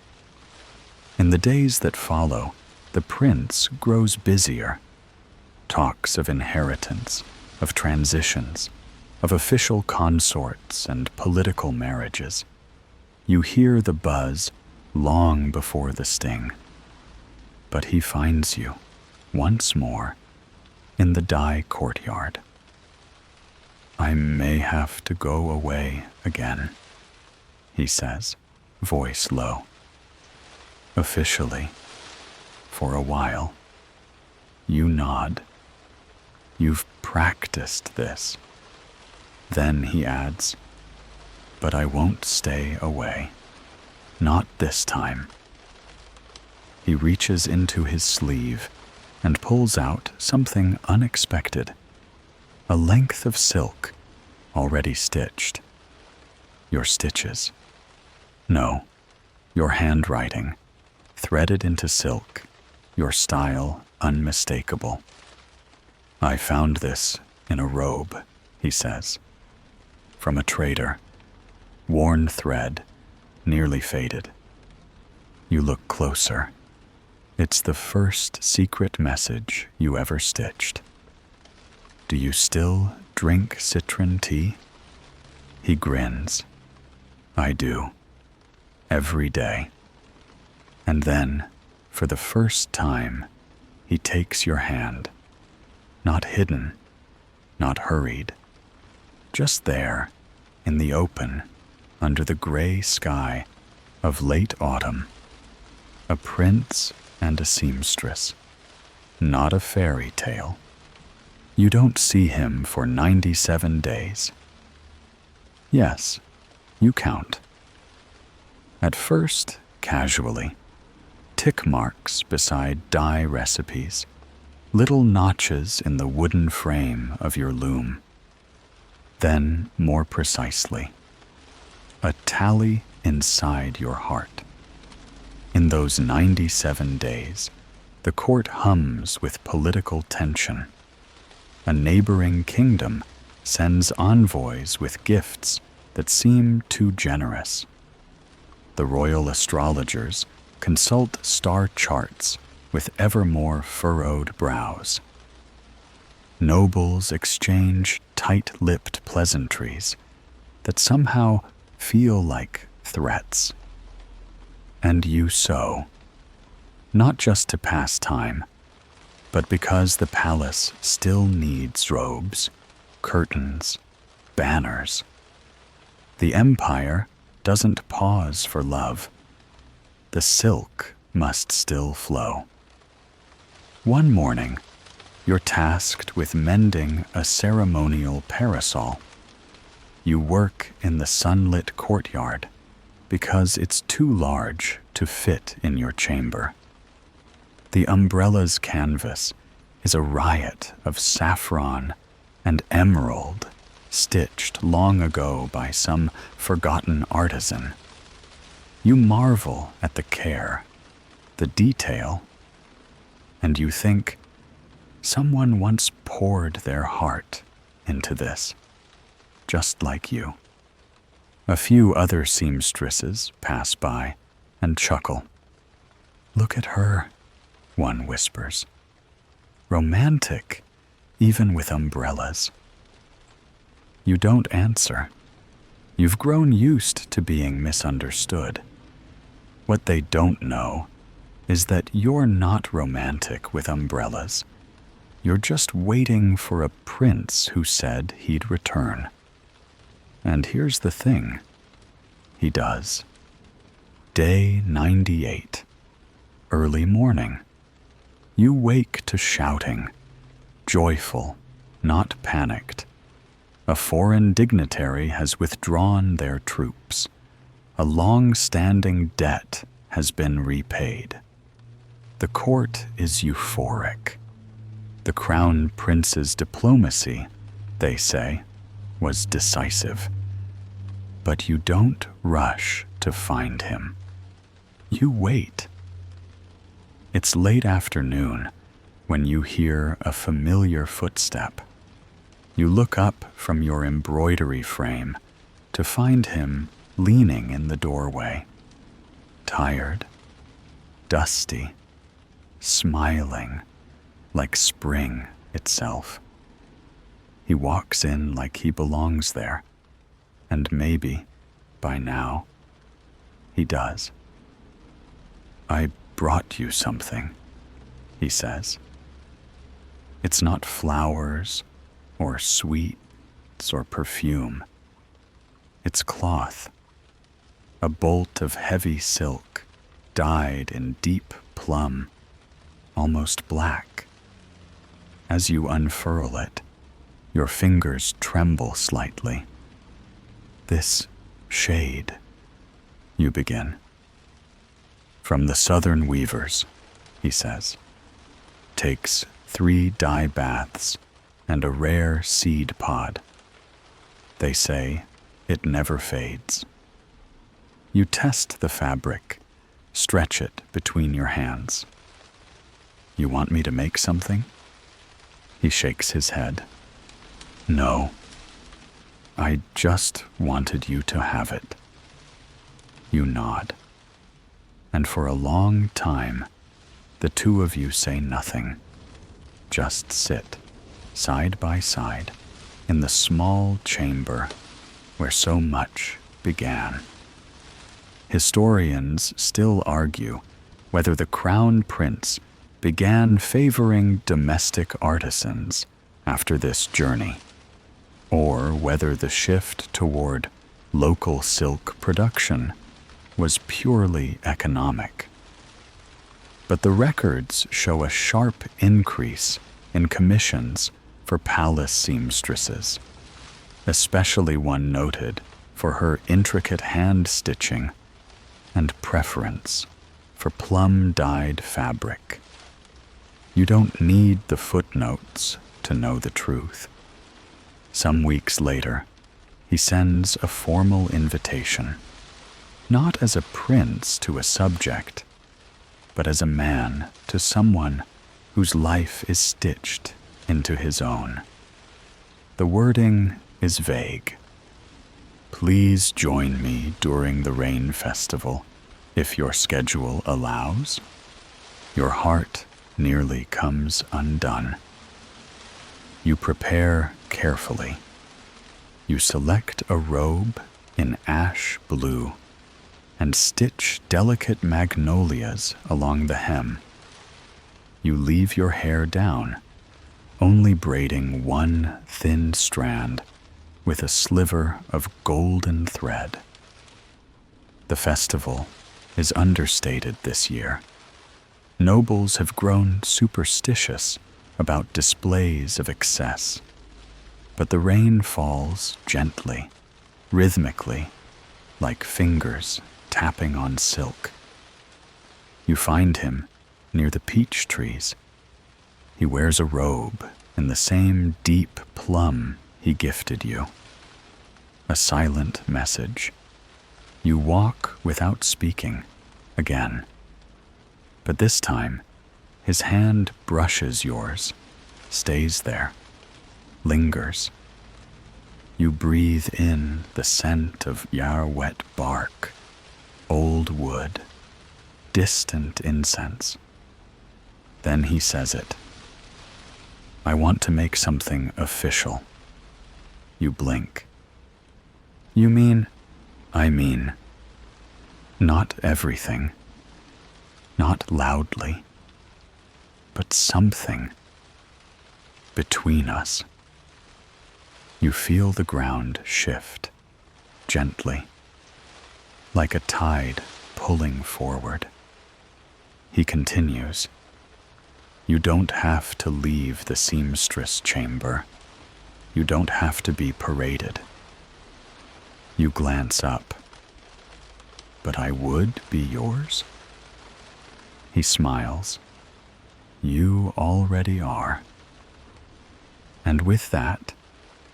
In the days that follow, the prince grows busier. Talks of inheritance, of transitions, of official consorts and political marriages. You hear the buzz long before the sting. But he finds you, once more, in the Dai courtyard. I may have to go away again, he says, voice low. Officially, for a while. You nod. You've practiced this. Then he adds, but I won't stay away. Not this time. He reaches into his sleeve and pulls out something unexpected. A length of silk, already stitched. Your stitches. No, your handwriting, threaded into silk, your style unmistakable. I found this in a robe, he says, from a trader. Worn thread, nearly faded. You look closer. It's the first secret message you ever stitched. Do you still drink citron tea? He grins. I do. Every day. And then, for the first time, he takes your hand. Not hidden, not hurried. Just there, in the open, under the gray sky of late autumn. A prince and a seamstress, not a fairy tale. You don't see him for 97 days. Yes, you count. At first, casually, tick marks beside dye recipes, little notches in the wooden frame of your loom. Then, more precisely, a tally inside your heart. In those 97 days, the court hums with political tension. A neighboring kingdom sends envoys with gifts that seem too generous. The royal astrologers consult star charts with ever more furrowed brows. Nobles exchange tight-lipped pleasantries that somehow feel like threats. And you sew, not just to pass time, but because the palace still needs robes, curtains, banners. The empire doesn't pause for love. The silk must still flow. One morning, you're tasked with mending a ceremonial parasol. You work in the sunlit courtyard because it's too large to fit in your chamber. The umbrella's canvas is a riot of saffron and emerald stitched long ago by some forgotten artisan. You marvel at the care, the detail, and you think, someone once poured their heart into this, just like you. A few other seamstresses pass by and chuckle. "Look at her," one whispers. "Romantic, even with umbrellas." You don't answer. You've grown used to being misunderstood. What they don't know is that you're not romantic with umbrellas. You're just waiting for a prince who said he'd return. And here's the thing. He does. Day 98. Early morning. You wake to shouting. Joyful, not panicked. A foreign dignitary has withdrawn their troops. A long-standing debt has been repaid. The court is euphoric. The crown prince's diplomacy, they say, was decisive. But you don't rush to find him. You wait. It's late afternoon when you hear a familiar footstep. You look up from your embroidery frame to find him leaning in the doorway, tired, dusty, smiling like spring itself. He walks in like he belongs there, and maybe, by now, he does. "I brought you something," he says. It's not flowers or sweets or perfume. It's cloth, a bolt of heavy silk dyed in deep plum, almost black. As you unfurl it, your fingers tremble slightly. "This shade," you begin. "From the southern weavers," he says. "Takes 3 dye baths and a rare seed pod. They say it never fades." You test the fabric, stretch it between your hands. "You want me to make something?" He shakes his head. "No. I just wanted you to have it." You nod. And for a long time, the two of you say nothing. Just sit, side by side, in the small chamber where so much began. Historians still argue whether the crown prince began favoring domestic artisans after this journey, or whether the shift toward local silk production was purely economic. But the records show a sharp increase in commissions for palace seamstresses, especially one noted for her intricate hand stitching and preference for plum-dyed fabric. You don't need the footnotes to know the truth. Some weeks later, he sends a formal invitation, not as a prince to a subject, but as a man to someone whose life is stitched into his own. The wording is vague. Please join me during the rain festival, if your schedule allows. Your heart nearly comes undone. You prepare carefully. You select a robe in ash blue and stitch delicate magnolias along the hem. You leave your hair down, only braiding one thin strand with a sliver of golden thread. The festival is understated this year. Nobles have grown superstitious about displays of excess, but the rain falls gently, rhythmically, like fingers tapping on silk. You find him near the peach trees. He wears a robe in the same deep plum he gifted you. A silent message. You walk without speaking again. But this time, his hand brushes yours, stays there, lingers. You breathe in the scent of wet bark, old wood, distant incense. Then he says it. I want to make something official. You blink. You mean? I mean. Not everything. Not loudly. But something. Between us. You feel the ground shift, gently, like a tide pulling forward. He continues. You don't have to leave the seamstress chamber. You don't have to be paraded. You glance up. But I would be yours? He smiles. You already are. And with that,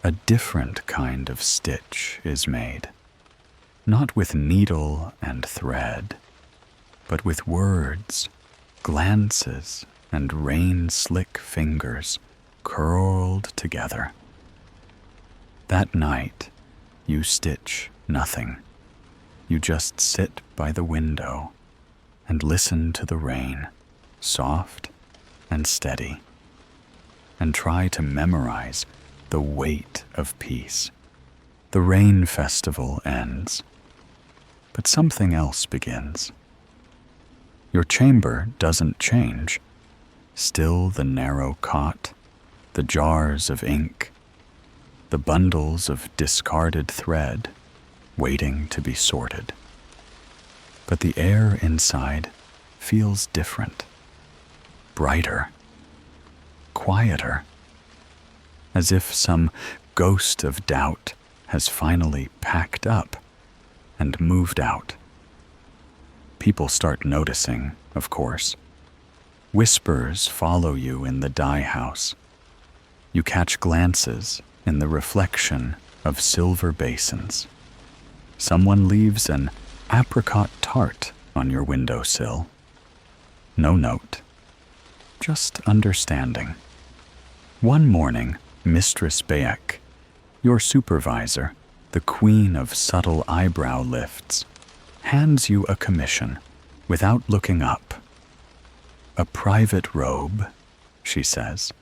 a different kind of stitch is made. Not with needle and thread, but with words, glances, and rain-slick fingers curled together. That night, you stitch nothing. You just sit by the window and listen to the rain, soft and steady, and try to memorize the weight of peace. The rain festival ends, but something else begins. Your chamber doesn't change. Still the narrow cot, the jars of ink, the bundles of discarded thread waiting to be sorted. But the air inside feels different, brighter, quieter, as if some ghost of doubt has finally packed up and moved out. People start noticing, of course. Whispers follow you in the dye house. You catch glances in the reflection of silver basins. Someone leaves an apricot tart on your windowsill. No note, just understanding. One morning, Mistress Bayek, your supervisor, the queen of subtle eyebrow lifts, hands you a commission without looking up. A private robe, she says,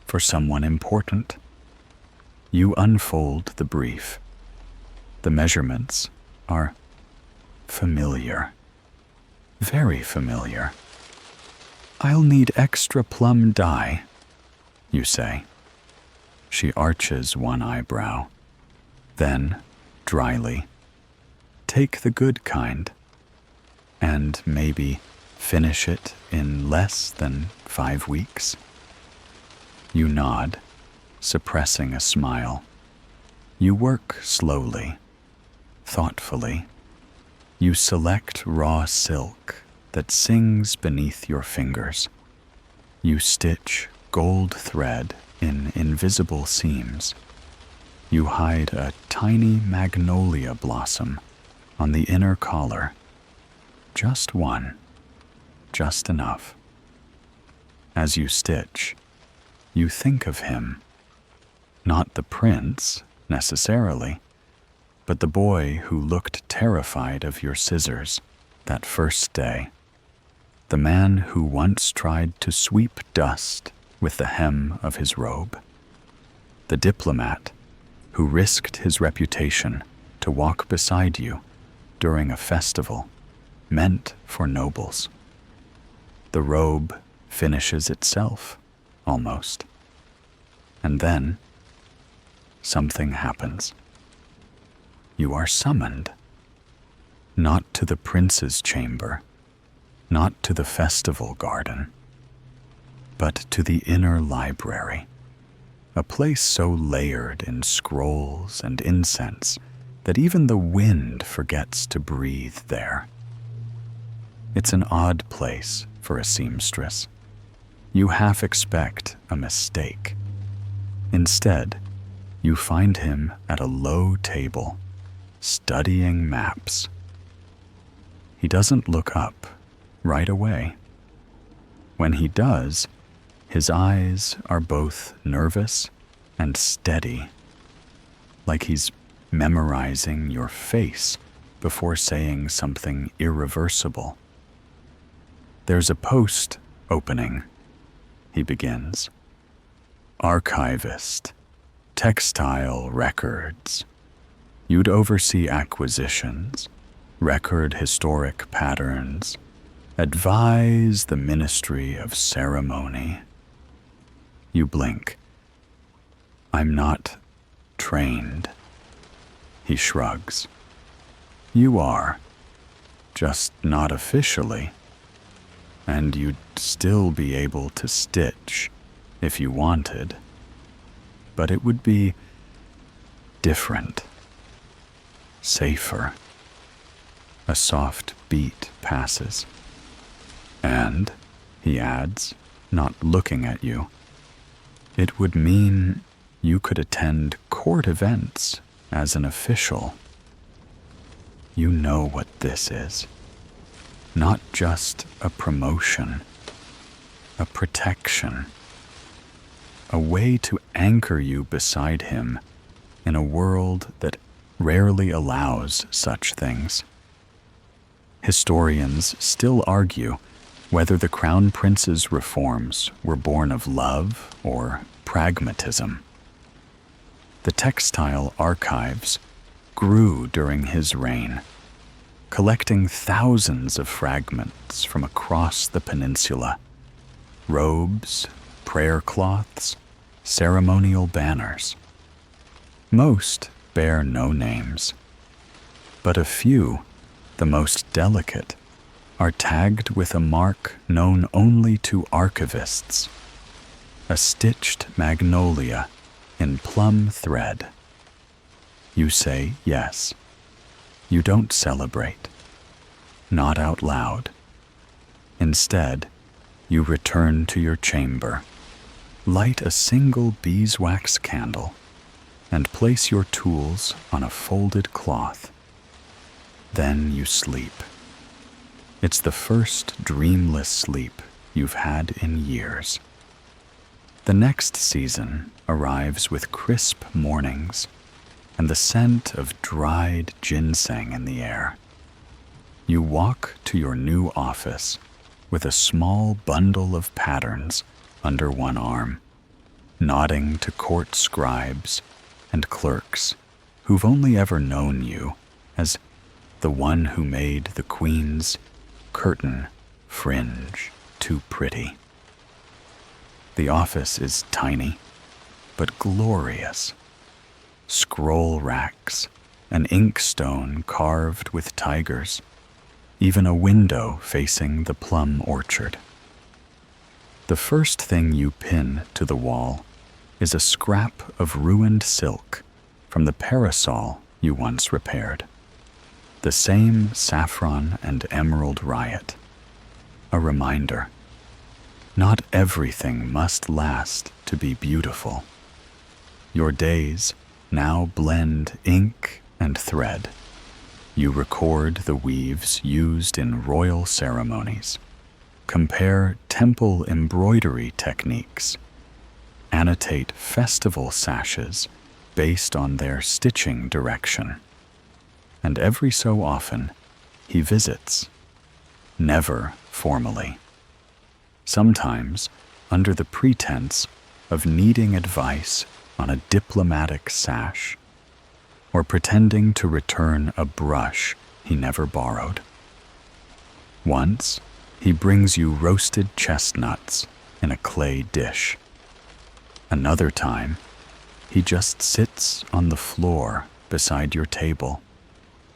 for someone important. You unfold the brief. The measurements are familiar, very familiar. I'll need extra plum dye, you say. She arches one eyebrow. Then, dryly, "Take the good kind, and maybe finish it in less than 5 weeks." You nod, suppressing a smile. You work slowly, thoughtfully. You select raw silk that sings beneath your fingers. You stitch gold thread in invisible seams. You hide a tiny magnolia blossom on the inner collar. Just one, just enough. As you stitch, you think of him, not the prince necessarily, but the boy who looked terrified of your scissors that first day, the man who once tried to sweep dust with the hem of his robe, the diplomat who risked his reputation to walk beside you during a festival meant for nobles. The robe finishes itself, almost. And then something happens. You are summoned, not to the prince's chamber, not to the festival garden, but to the inner library, a place so layered in scrolls and incense that even the wind forgets to breathe there. It's an odd place for a seamstress. You half expect a mistake. Instead, you find him at a low table, studying maps. He doesn't look up right away. When he does, his eyes are both nervous and steady, like he's memorizing your face before saying something irreversible. "There's a post opening," he begins. "Archivist, textile records. You'd oversee acquisitions, record historic patterns, advise the Ministry of Ceremony." You blink. "I'm not trained." He shrugs. "You are, just not officially. And you'd still be able to stitch if you wanted. But it would be different, safer." A soft beat passes. "And," he adds, not looking at you, "it would mean you could attend court events as an official." You know what this is. Not just a promotion, a protection, a way to anchor you beside him in a world that rarely allows such things. Historians still argue whether the Crown Prince's reforms were born of love or pragmatism. The textile archives grew during his reign, collecting thousands of fragments from across the peninsula: robes, prayer cloths, ceremonial banners. Most bear no names, but a few, the most delicate, are tagged with a mark known only to archivists: a stitched magnolia in plum thread. You say yes. You don't celebrate, not out loud. Instead, you return to your chamber, light a single beeswax candle, and place your tools on a folded cloth. Then you sleep. It's the first dreamless sleep you've had in years. The next season arrives with crisp mornings and the scent of dried ginseng in the air. You walk to your new office with a small bundle of patterns under one arm, nodding to court scribes and clerks who've only ever known you as the one who made the Queen's curtain fringe too pretty. The office is tiny, but glorious. Scroll racks, an inkstone carved with tigers, even a window facing the plum orchard. The first thing you pin to the wall is a scrap of ruined silk from the parasol you once repaired. The same saffron and emerald riot. A reminder. Not everything must last to be beautiful. Your days now blend ink and thread. You record the weaves used in royal ceremonies. Compare temple embroidery techniques. Annotate festival sashes based on their stitching direction. And every so often, he visits. Never formally. Sometimes under the pretense of needing advice on a diplomatic sash, or pretending to return a brush he never borrowed. Once, he brings you roasted chestnuts in a clay dish. Another time, he just sits on the floor beside your table,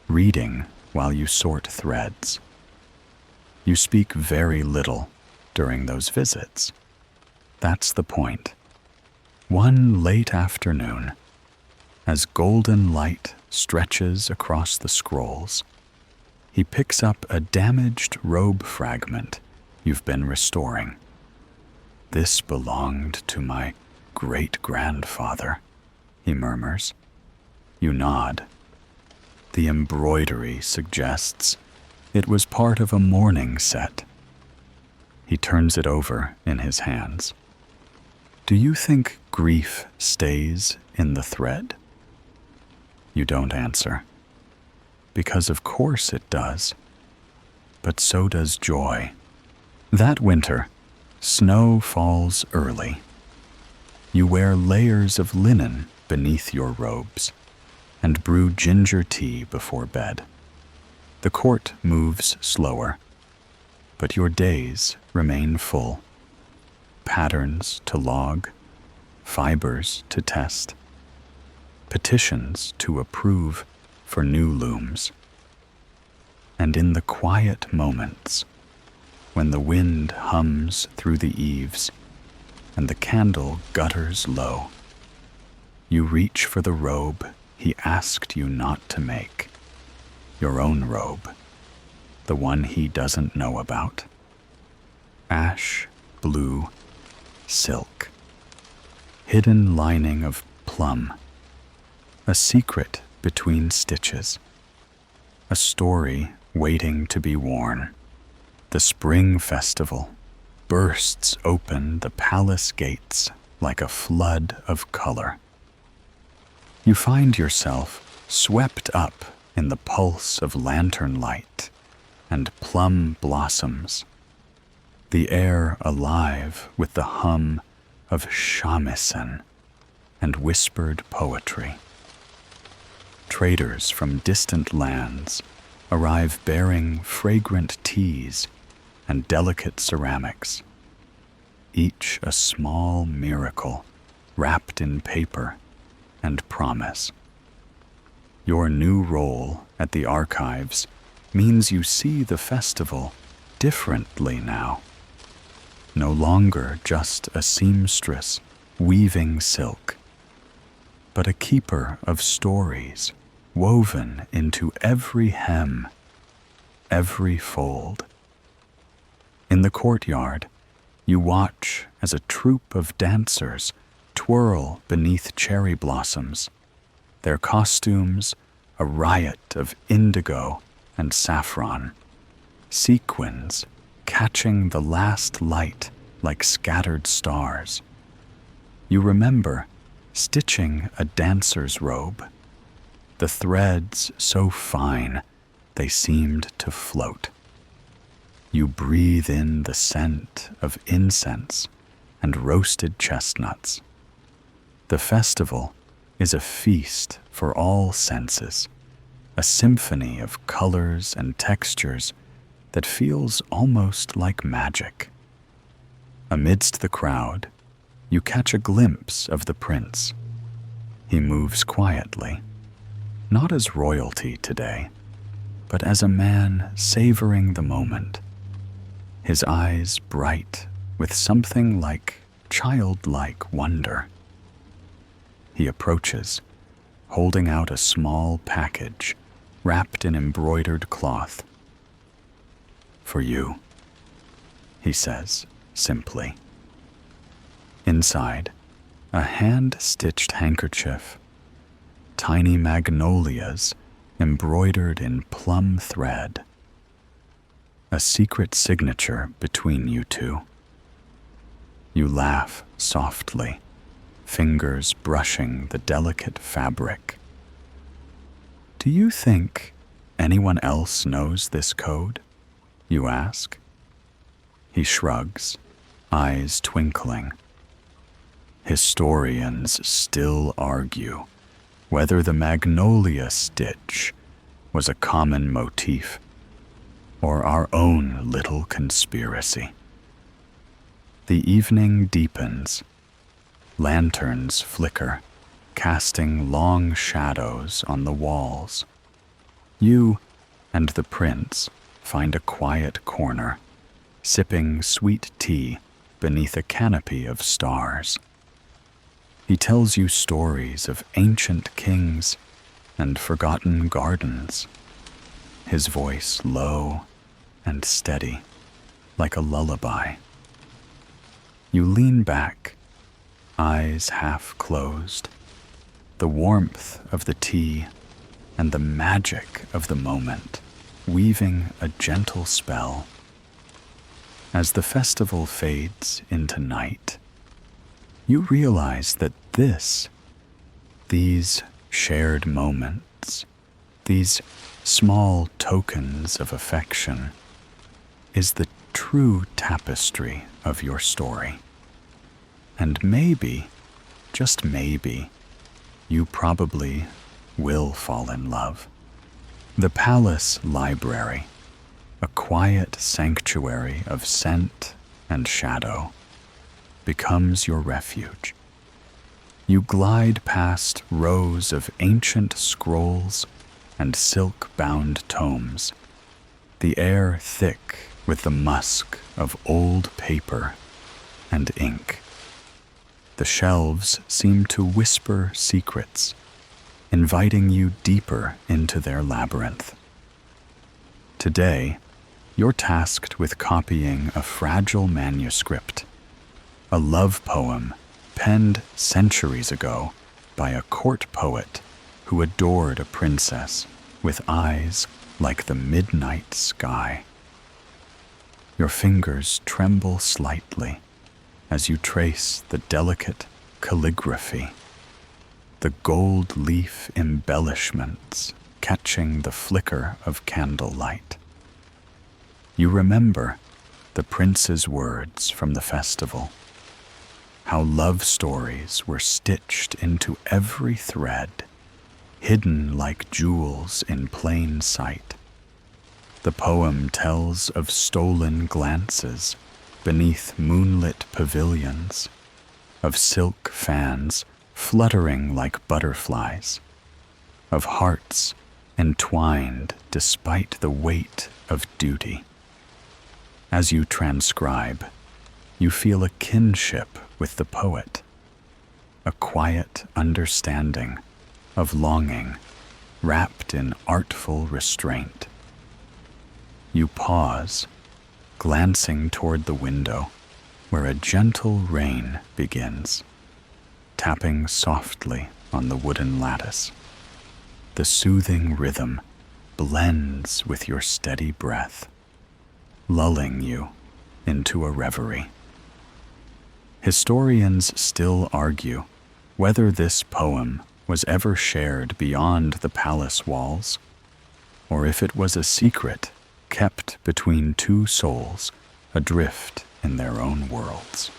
reading while you sort threads. You speak very little during those visits. That's the point. One late afternoon, as golden light stretches across the scrolls, he picks up a damaged robe fragment you've been restoring. "This belonged to my great-grandfather," he murmurs. You nod. The embroidery suggests it was part of a mourning set. He turns it over in his hands. "Do you think grief stays in the thread?" You don't answer. Because of course it does. But so does joy. That winter, snow falls early. You wear layers of linen beneath your robes and brew ginger tea before bed. The court moves slower, but your days remain full. Patterns to log, fibers to test, petitions to approve for new looms. And in the quiet moments, when the wind hums through the eaves and the candle gutters low, you reach for the robe he asked you not to make, your own robe, the one he doesn't know about. Ash blue silk, hidden lining of plum, a secret between stitches, a story waiting to be worn. The spring festival bursts open the palace gates like a flood of color. You find yourself swept up in the pulse of lantern light and plum blossoms, the air alive with the hum of shamisen and whispered poetry. Traders from distant lands arrive bearing fragrant teas and delicate ceramics, each a small miracle wrapped in paper and promise. Your new role at the archives means you see the festival differently now. No longer just a seamstress weaving silk, but a keeper of stories woven into every hem, every fold. In the courtyard, you watch as a troupe of dancers twirl beneath cherry blossoms, their costumes a riot of indigo and saffron, sequins catching the last light like scattered stars. You remember stitching a dancer's robe, the threads so fine they seemed to float. You breathe in the scent of incense and roasted chestnuts. The festival is a feast for all senses, a symphony of colors and textures that feels almost like magic. Amidst the crowd, you catch a glimpse of the prince. He moves quietly, not as royalty today, but as a man savoring the moment, his eyes bright with something like childlike wonder. He approaches, holding out a small package wrapped in embroidered cloth. "For you," he says simply. Inside, a hand-stitched handkerchief, tiny magnolias embroidered in plum thread. A secret signature between you two. You laugh softly, fingers brushing the delicate fabric. "Do you think anyone else knows this code?" you ask. He shrugs, eyes twinkling. Historians still argue whether the magnolia stitch was a common motif or our own little conspiracy. The evening deepens. Lanterns flicker, casting long shadows on the walls. You and the prince find a quiet corner, sipping sweet tea beneath a canopy of stars. He tells you stories of ancient kings and forgotten gardens, his voice low and steady, like a lullaby. You lean back, eyes half closed, the warmth of the tea and the magic of the moment weaving a gentle spell. As the festival fades into night, you realize that these shared moments, these small tokens of affection, is the true tapestry of your story. And maybe, just maybe, you probably will fall in love. The Palace Library, a quiet sanctuary of scent and shadow, becomes your refuge. You glide past rows of ancient scrolls and silk-bound tomes, the air thick with the musk of old paper and ink. The shelves seem to whisper secrets, inviting you deeper into their labyrinth. Today, you're tasked with copying a fragile manuscript, a love poem penned centuries ago by a court poet who adored a princess with eyes like the midnight sky. Your fingers tremble slightly as you trace the delicate calligraphy, the gold leaf embellishments catching the flicker of candlelight. You remember the prince's words from the festival, how love stories were stitched into every thread, hidden like jewels in plain sight. The poem tells of stolen glances beneath moonlit pavilions, of silk fans fluttering like butterflies, of hearts entwined despite the weight of duty. As you transcribe, you feel a kinship with the poet, a quiet understanding of longing wrapped in artful restraint. You pause, glancing toward the window where a gentle rain begins, tapping softly on the wooden lattice. The soothing rhythm blends with your steady breath, lulling you into a reverie. Historians still argue whether this poem was ever shared beyond the palace walls, or if it was a secret kept between two souls adrift in their own worlds.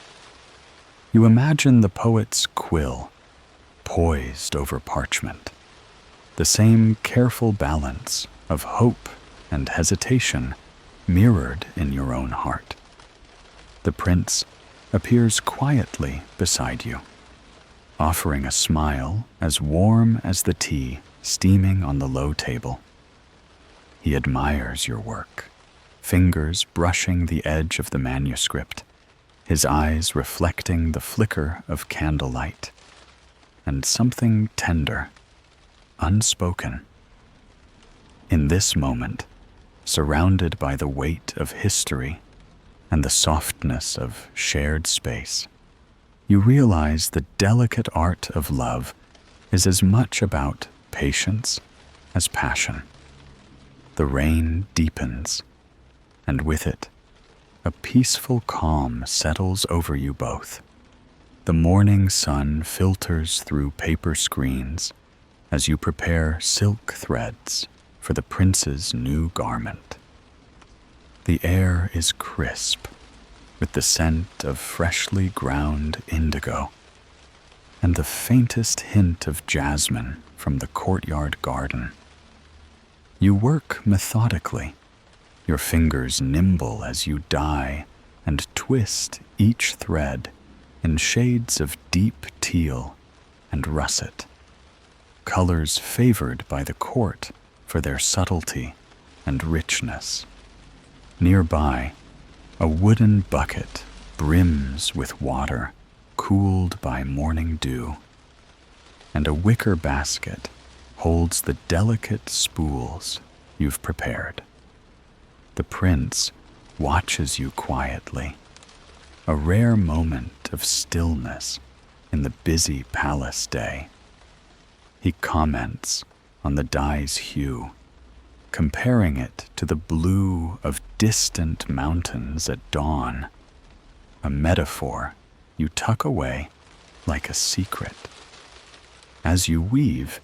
You imagine the poet's quill poised over parchment, the same careful balance of hope and hesitation mirrored in your own heart. The prince appears quietly beside you, offering a smile as warm as the tea steaming on the low table. He admires your work, fingers brushing the edge of the manuscript, his eyes reflecting the flicker of candlelight, and something tender, unspoken. In this moment, surrounded by the weight of history and the softness of shared space, you realize the delicate art of love is as much about patience as passion. The rain deepens, and with it, a peaceful calm settles over you both. The morning sun filters through paper screens as you prepare silk threads for the prince's new garment. The air is crisp, with the scent of freshly ground indigo and the faintest hint of jasmine from the courtyard garden. You work methodically, your fingers nimble as you dye and twist each thread in shades of deep teal and russet, colors favored by the court for their subtlety and richness. Nearby, a wooden bucket brims with water cooled by morning dew, and a wicker basket holds the delicate spools you've prepared. The prince watches you quietly, a rare moment of stillness in the busy palace day. He comments on the dye's hue, comparing it to the blue of distant mountains at dawn, a metaphor you tuck away like a secret. As you weave,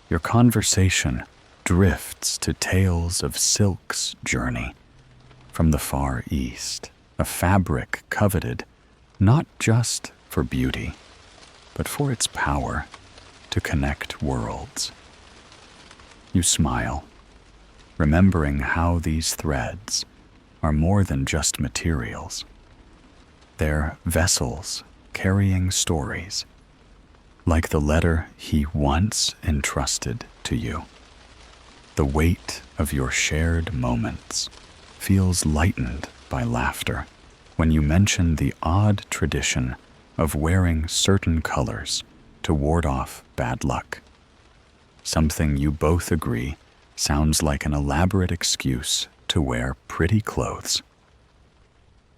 your conversation drifts to tales of silk's journey from the Far East, a fabric coveted not just for beauty, but for its power to connect worlds. You smile, remembering how these threads are more than just materials. They're vessels carrying stories, like the letter he once entrusted to you. The weight of your shared moments feels lightened by laughter when you mention the odd tradition of wearing certain colors to ward off bad luck. Something you both agree sounds like an elaborate excuse to wear pretty clothes.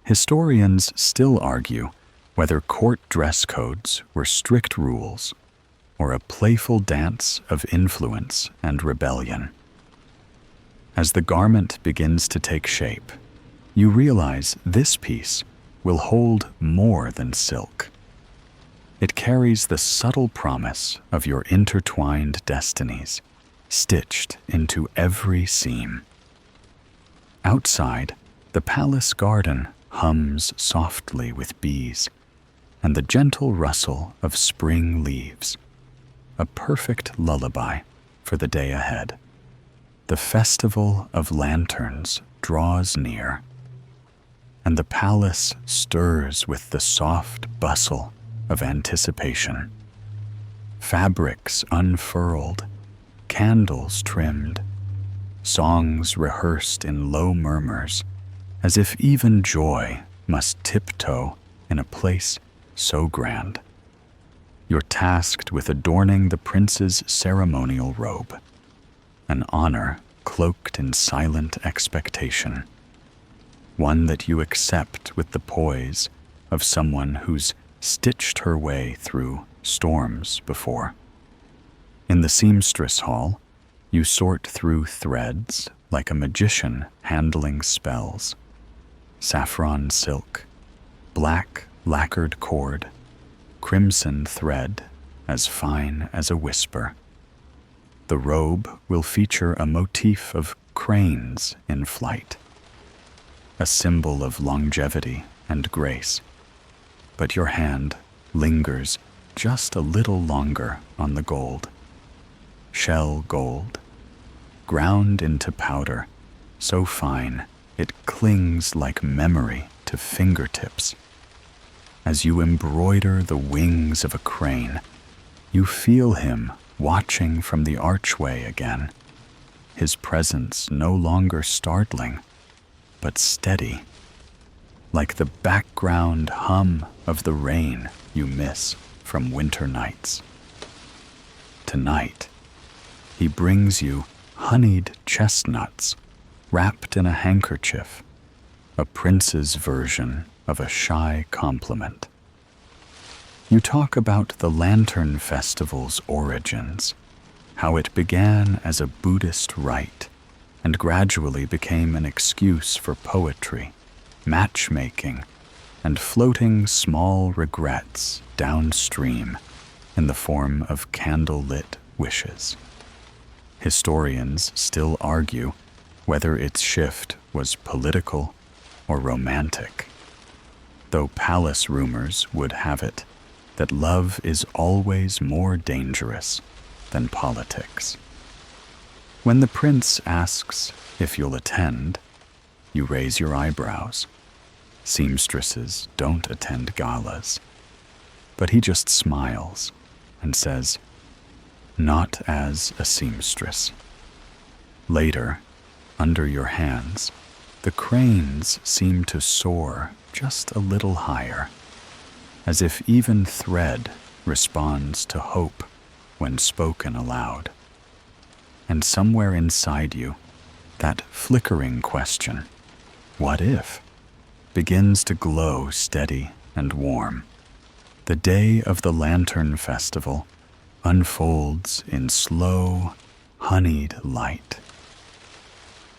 Historians still argue whether court dress codes were strict rules or a playful dance of influence and rebellion. As the garment begins to take shape, you realize this piece will hold more than silk. It carries the subtle promise of your intertwined destinies, stitched into every seam. Outside, the palace garden hums softly with bees and the gentle rustle of spring leaves, a perfect lullaby for the day ahead. The festival of lanterns draws near, and the palace stirs with the soft bustle of anticipation. Fabrics unfurled, candles trimmed, songs rehearsed in low murmurs, as if even joy must tiptoe in a place so grand. You're tasked with adorning the prince's ceremonial robe, an honor cloaked in silent expectation, one that you accept with the poise of someone who's stitched her way through storms before. In the seamstress hall, you sort through threads like a magician handling spells. Saffron silk, black lacquered cord, crimson thread as fine as a whisper. The robe will feature a motif of cranes in flight, a symbol of longevity and grace. But your hand lingers just a little longer on the gold. Shell gold, ground into powder, so fine it clings like memory to fingertips. As you embroider the wings of a crane, you feel him watching from the archway again, his presence no longer startling, but steady, like the background hum of the rain you miss from winter nights. Tonight, he brings you honeyed chestnuts wrapped in a handkerchief, a prince's version of a shy compliment. You talk about the Lantern Festival's origins, how it began as a Buddhist rite and gradually became an excuse for poetry, matchmaking, and floating small regrets downstream in the form of candlelit wishes. Historians still argue whether its shift was political or romantic, though palace rumors would have it that love is always more dangerous than politics. When the prince asks if you'll attend, you raise your eyebrows. Seamstresses don't attend galas. But he just smiles and says, "Not as a seamstress." Later, under your hands, the cranes seem to soar just a little higher, as if even thread responds to hope when spoken aloud. And somewhere inside you, that flickering question, "What if?" begins to glow steady and warm. The day of the Lantern Festival unfolds in slow, honeyed light.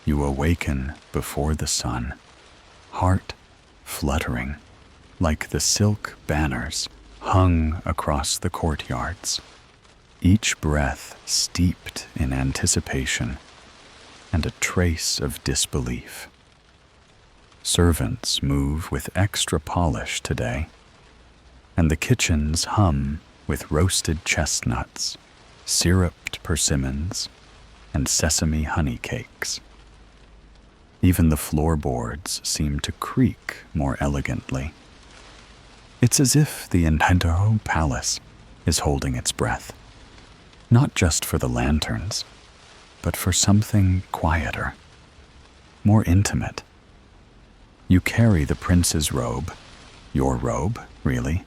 You awaken before the sun, heart fluttering like the silk banners hung across the courtyards, each breath steeped in anticipation and a trace of disbelief. Servants move with extra polish today, and the kitchens hum with roasted chestnuts, syruped persimmons, and sesame honey cakes. Even the floorboards seem to creak more elegantly. It's as if the entire palace is holding its breath, not just for the lanterns, but for something quieter, more intimate. You carry the prince's robe, your robe, really,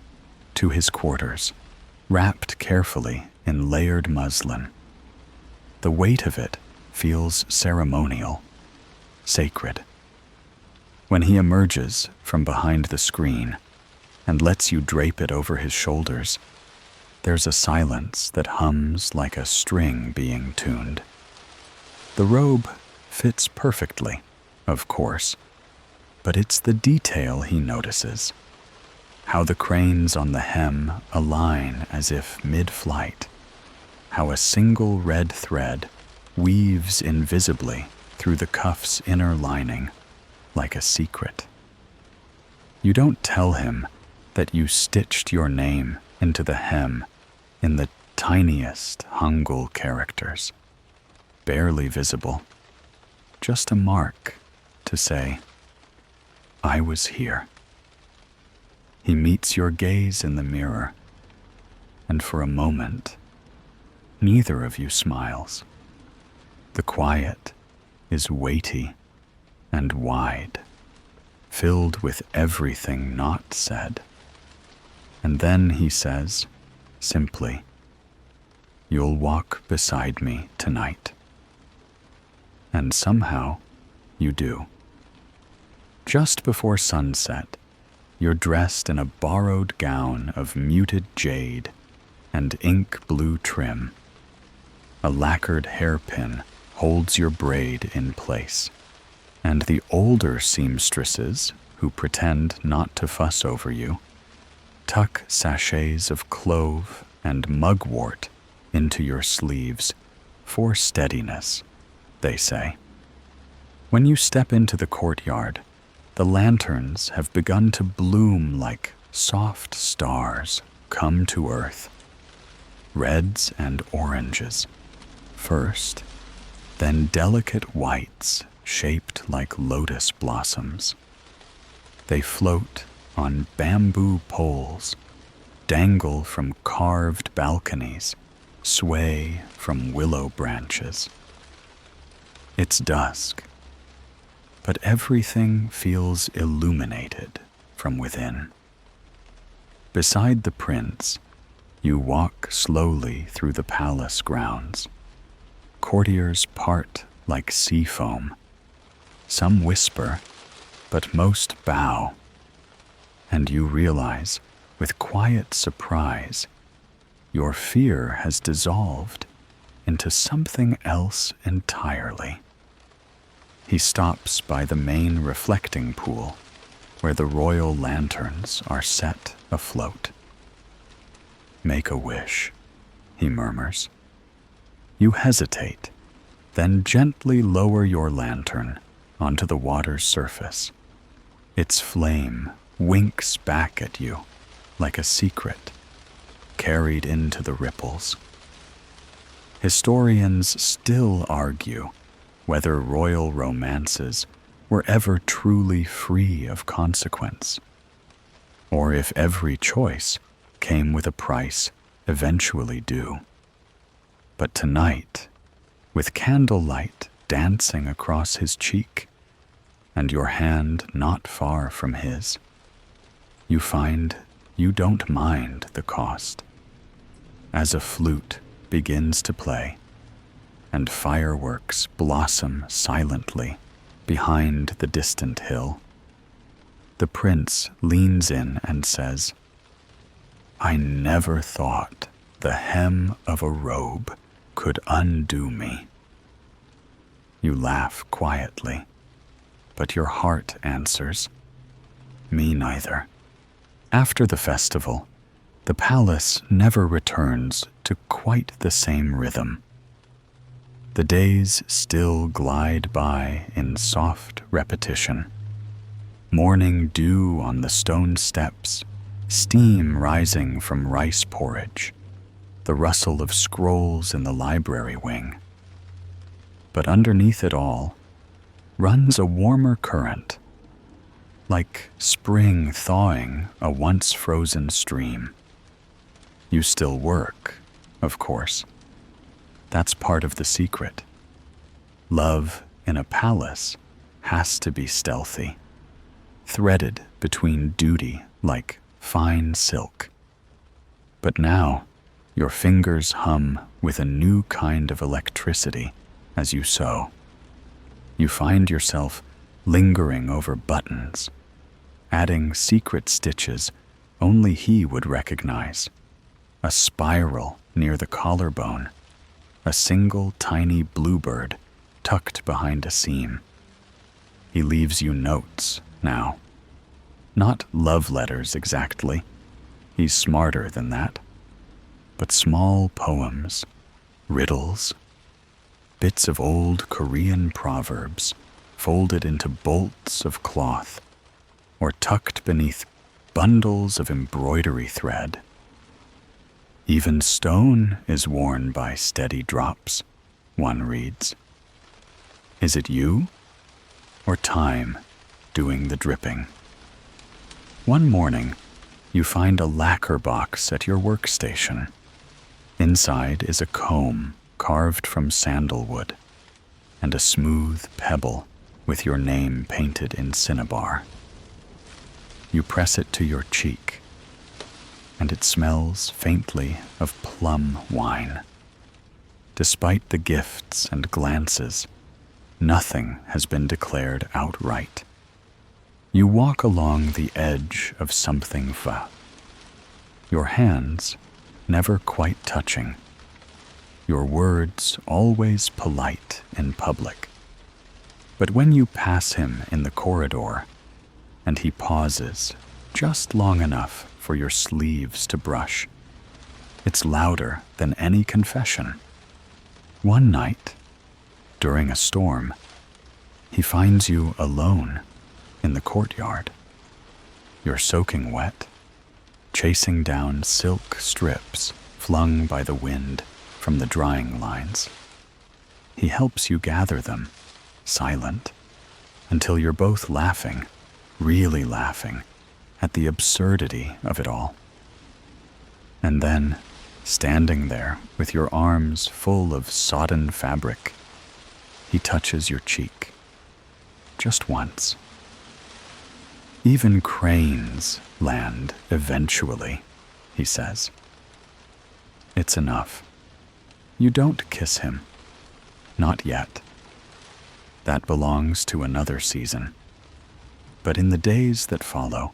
to his quarters, wrapped carefully in layered muslin. The weight of it feels ceremonial, sacred. When he emerges from behind the screen and lets you drape it over his shoulders, there's a silence that hums like a string being tuned. The robe fits perfectly, of course, but it's the detail he notices. How the cranes on the hem align as if mid-flight. How a single red thread weaves invisibly through the cuff's inner lining, like a secret. You don't tell him that you stitched your name into the hem in the tiniest Hangul characters, barely visible, just a mark to say, "I was here." He meets your gaze in the mirror, and for a moment, neither of you smiles. The quiet is weighty and wide, filled with everything not said. And then he says, simply, "You'll walk beside me tonight." And somehow, you do. Just before sunset, you're dressed in a borrowed gown of muted jade and ink blue trim. A lacquered hairpin holds your braid in place, and the older seamstresses, who pretend not to fuss over you, tuck sachets of clove and mugwort into your sleeves for steadiness, they say. When you step into the courtyard, the lanterns have begun to bloom like soft stars come to earth. Reds and oranges first, then delicate whites shaped like lotus blossoms. They float on bamboo poles, dangle from carved balconies, sway from willow branches. It's dusk, but everything feels illuminated from within. Beside the prince, you walk slowly through the palace grounds. Courtiers part like sea foam. Some whisper, but most bow. And you realize, with quiet surprise, your fear has dissolved into something else entirely. He stops by the main reflecting pool, where the royal lanterns are set afloat. "Make a wish," he murmurs. You hesitate, then gently lower your lantern onto the water's surface. Its flame winks back at you like a secret, carried into the ripples. Historians still argue whether royal romances were ever truly free of consequence, or if every choice came with a price eventually due. But tonight, with candlelight dancing across his cheek, and your hand not far from his, you find you don't mind the cost. As a flute begins to play, and fireworks blossom silently behind the distant hill, the prince leans in and says, "I never thought the hem of a robe could undo me." You laugh quietly, but your heart answers, "Me neither." After the festival, the palace never returns to quite the same rhythm. The days still glide by in soft repetition. Morning dew on the stone steps, steam rising from rice porridge, the rustle of scrolls in the library wing. But underneath it all runs a warmer current, like spring thawing a once frozen stream. You still work, of course. That's part of the secret. Love in a palace has to be stealthy, threaded between duty like fine silk. But now, your fingers hum with a new kind of electricity as you sew. You find yourself lingering over buttons, adding secret stitches only he would recognize. A spiral near the collarbone, a single tiny bluebird tucked behind a seam. He leaves you notes now. Not love letters exactly. He's smarter than that. But small poems, riddles, bits of old Korean proverbs folded into bolts of cloth or tucked beneath bundles of embroidery thread. Even stone is worn by steady drops, one reads. Is it you or time doing the dripping? One morning, you find a lacquer box at your workstation. Inside is a comb carved from sandalwood and a smooth pebble with your name painted in cinnabar. You press it to your cheek, and it smells faintly of plum wine. Despite the gifts and glances, nothing has been declared outright. You walk along the edge of something va, your hands never quite touching, your words always polite in public. But when you pass him in the corridor, and he pauses just long enough for your sleeves to brush, it's louder than any confession. One night, during a storm, he finds you alone in the courtyard. You're soaking wet, chasing down silk strips flung by the wind from the drying lines. He helps you gather them, silent, until you're both laughing, really laughing, at the absurdity of it all. And then, Standing there with your arms full of sodden fabric, he touches your cheek. Just once. Even cranes land eventually, he says. It's enough. You don't kiss him. Not yet. That belongs to another season. But in the days that follow,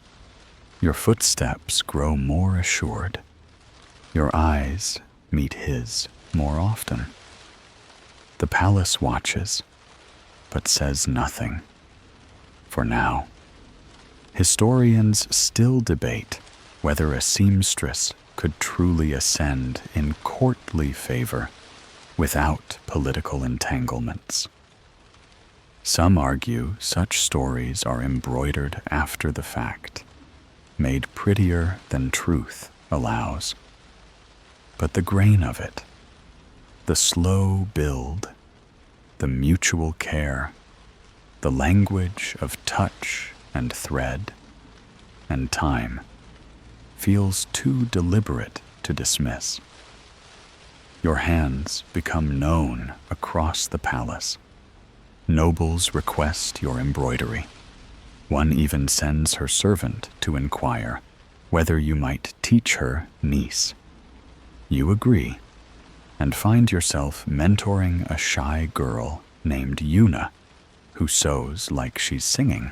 your footsteps grow more assured. Your eyes meet his more often. The palace watches, but says nothing. For now, historians still debate whether a seamstress could truly ascend in courtly favor without political entanglements. Some argue such stories are embroidered after the fact, made prettier than truth allows. But the grain of it, the slow build, the mutual care, the language of touch and thread and time, feels too deliberate to dismiss. Your hands become known across the palace. Nobles request your embroidery. One even sends her servant to inquire whether you might teach her niece. You agree, and find yourself mentoring a shy girl named Yuna, who sews like she's singing.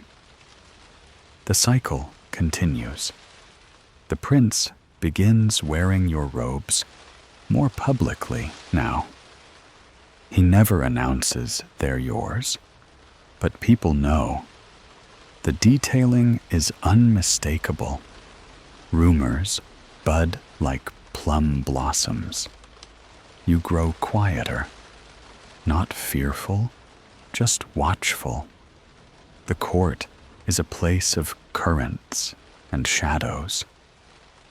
The cycle continues. The prince begins wearing your robes more publicly now. He never announces they're yours, but people know. The detailing is unmistakable. Rumors bud like plum blossoms. You grow quieter, not fearful, just watchful. The court is a place of currents and shadows,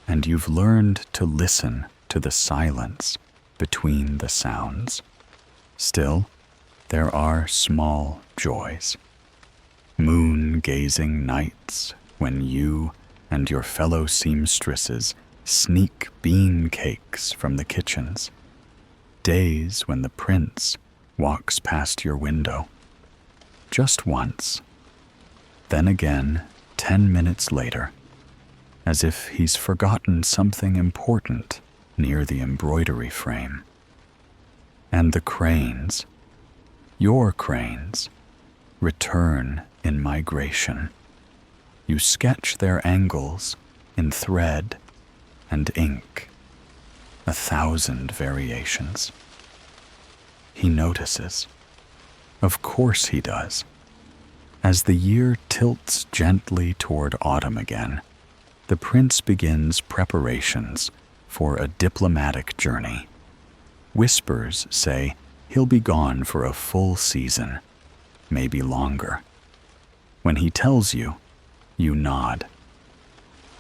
and you've learned to listen to the silence between the sounds. Still, there are small joys. Moon-gazing nights when you and your fellow seamstresses sneak bean cakes from the kitchens. Days when the prince walks past your window. Just once. Then again, 10 minutes later, as if he's forgotten something important near the embroidery frame. And the cranes, your cranes, return in migration. You sketch their angles in thread and ink, 1,000 variations. He notices. Of course he does. As the year tilts gently toward autumn again, the prince begins preparations for a diplomatic journey. Whispers say he'll be gone for a full season, maybe longer. When he tells you, you nod.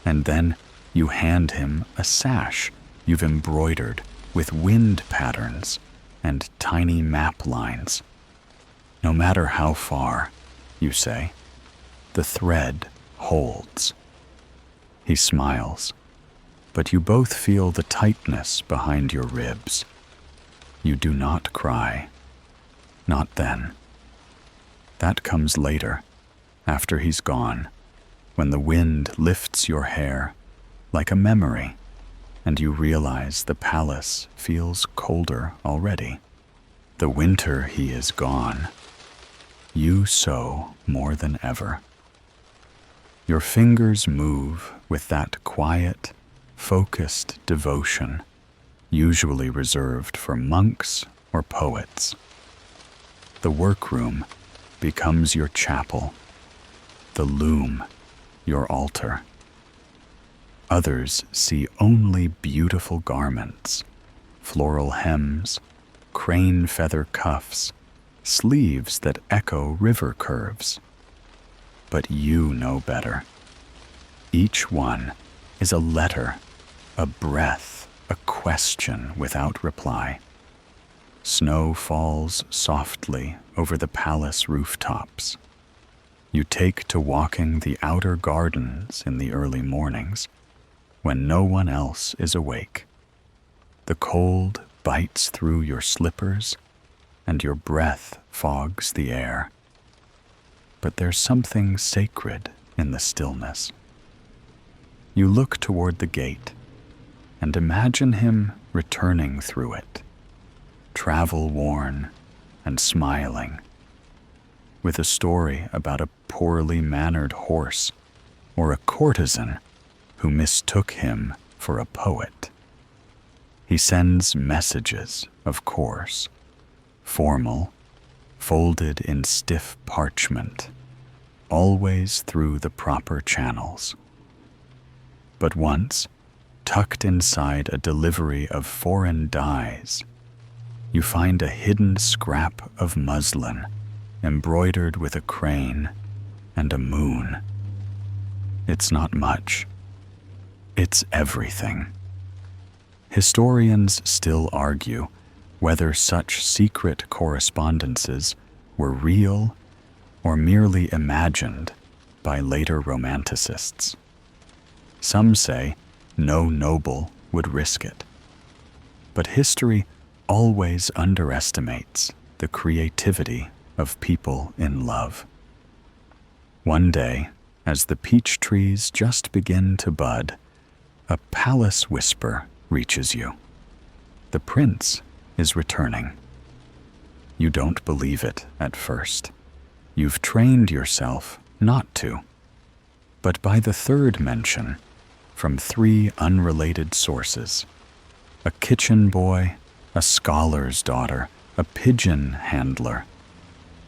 And then you hand him a sash you've embroidered with wind patterns and tiny map lines. No matter how far, you say, the thread holds. He smiles, but you both feel the tightness behind your ribs. You do not cry. Not then. That comes later, after he's gone, when the wind lifts your hair like a memory, and you realize the palace feels colder already. The winter he is gone, you sew more than ever. Your fingers move with that quiet, focused devotion usually reserved for monks or poets. The workroom becomes your chapel, the loom your altar. Others see only beautiful garments, floral hems, crane feather cuffs, sleeves that echo river curves. But you know better. Each one is a letter, a breath, a question without reply. Snow falls softly over the palace rooftops. You take to walking the outer gardens in the early mornings, when no one else is awake. The cold bites through your slippers, and your breath fogs the air. But there's something sacred in the stillness. You look toward the gate and imagine him returning through it, travel-worn and smiling, with a story about a poorly mannered horse or a courtesan who mistook him for a poet. He sends messages, of course, formal, folded in stiff parchment, always through the proper channels. But once, tucked inside a delivery of foreign dyes, you find a hidden scrap of muslin embroidered with a crane and a moon. It's not much. It's everything. Historians still argue whether such secret correspondences were real or merely imagined by later romanticists. Some say no noble would risk it. But history always underestimates the creativity of people in love. One day, as the peach trees just begin to bud, a palace whisper reaches you. The prince is returning. You don't believe it at first. You've trained yourself not to. But by the third mention, from 3 unrelated sources, a kitchen boy, a scholar's daughter, a pigeon handler,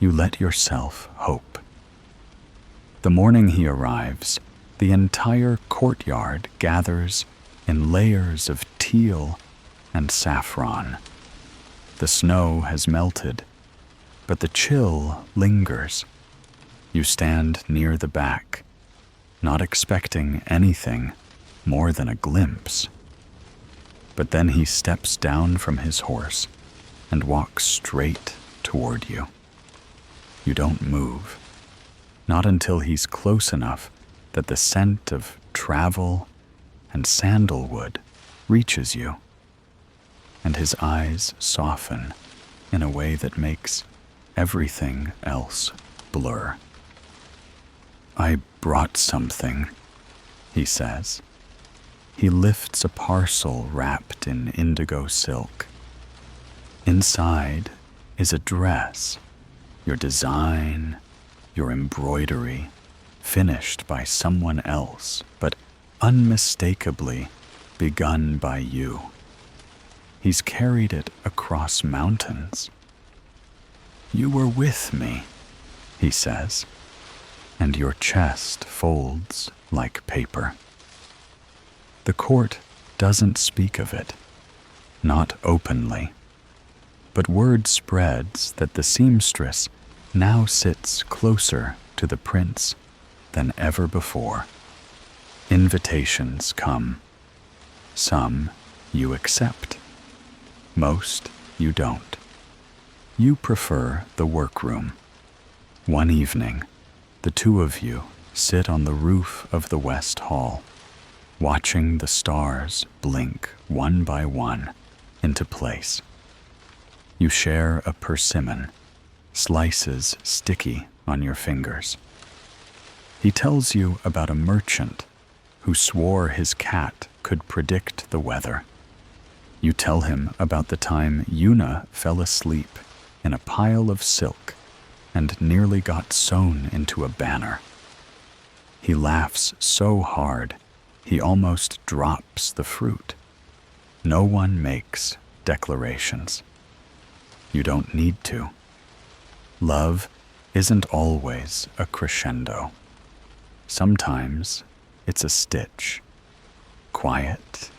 you let yourself hope. The morning he arrives, the entire courtyard gathers in layers of teal and saffron. The snow has melted, but the chill lingers. You stand near the back, not expecting anything more than a glimpse. But then he steps down from his horse and walks straight toward you. You don't move, not until he's close enough that the scent of travel and sandalwood reaches you, and his eyes soften in a way that makes everything else blur. "I brought something," he says. He lifts a parcel wrapped in indigo silk. Inside is a dress, your design, your embroidery, finished by someone else, but unmistakably begun by you. He's carried it across mountains. "You were with me," he says, and your chest folds like paper. The court doesn't speak of it, not openly, but word spreads that the seamstress now sits closer to the prince than ever before. Invitations come. Some you accept. Most you don't. You prefer the workroom. One evening, the 2 of you sit on the roof of the West Hall, watching the stars blink one by one into place. You share a persimmon, slices sticky on your fingers. He tells you about a merchant who swore his cat could predict the weather. You tell him about the time Una fell asleep in a pile of silk and nearly got sewn into a banner. He laughs so hard he almost drops the fruit. No one makes declarations. You don't need to. Love isn't always a crescendo. Sometimes it's a stitch, quiet,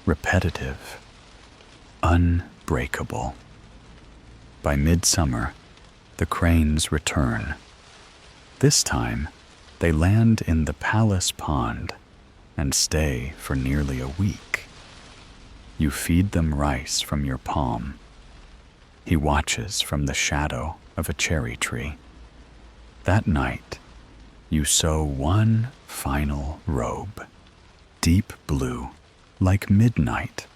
repetitive, unbreakable. By midsummer, the cranes return. This time, they land in the palace pond and stay for nearly a week. You feed them rice from your palm. He watches from the shadow of a cherry tree. That night, you sew one final robe, deep blue, like midnight.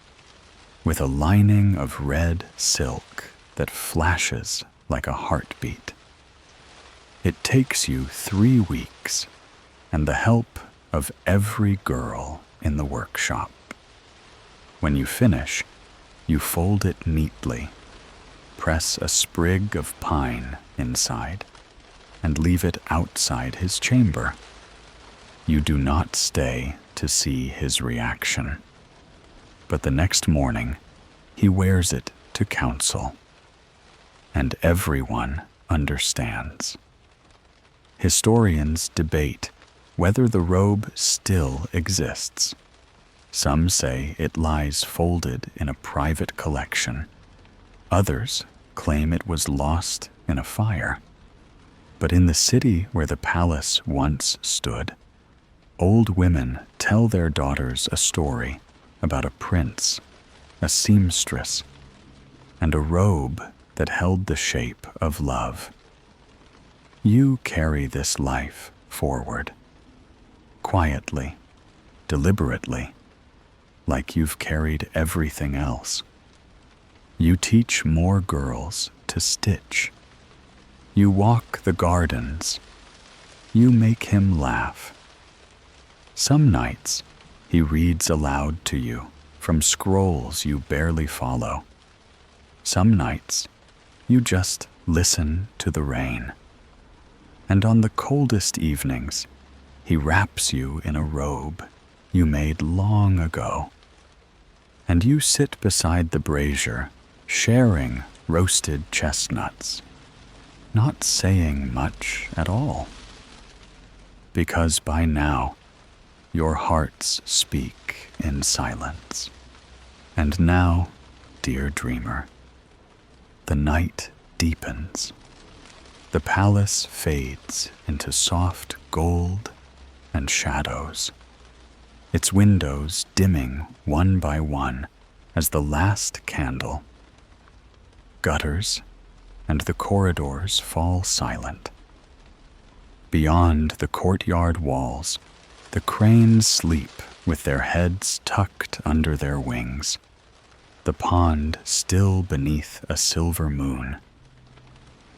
with a lining of red silk that flashes like a heartbeat. It takes you 3 weeks and the help of every girl in the workshop. When you finish, you fold it neatly, press a sprig of pine inside, and leave it outside his chamber. You do not stay to see his reaction, but the next morning he wears it to council, and everyone understands. Historians debate whether the robe still exists. Some say it lies folded in a private collection. Others claim it was lost in a fire. But in the city where the palace once stood, old women tell their daughters a story about a prince, a seamstress, and a robe that held the shape of love. You carry this life forward, quietly, deliberately, like you've carried everything else. You teach more girls to stitch. You walk the gardens. You make him laugh. Some nights, he reads aloud to you from scrolls you barely follow. Some nights, you just listen to the rain. And on the coldest evenings, he wraps you in a robe you made long ago. And you sit beside the brazier, sharing roasted chestnuts, not saying much at all. Because by now, your hearts speak in silence. And now, dear dreamer, the night deepens. The palace fades into soft gold and shadows, its windows dimming one by one as the last candle gutters and the corridors fall silent. Beyond the courtyard walls, the cranes sleep with their heads tucked under their wings, the pond still beneath a silver moon.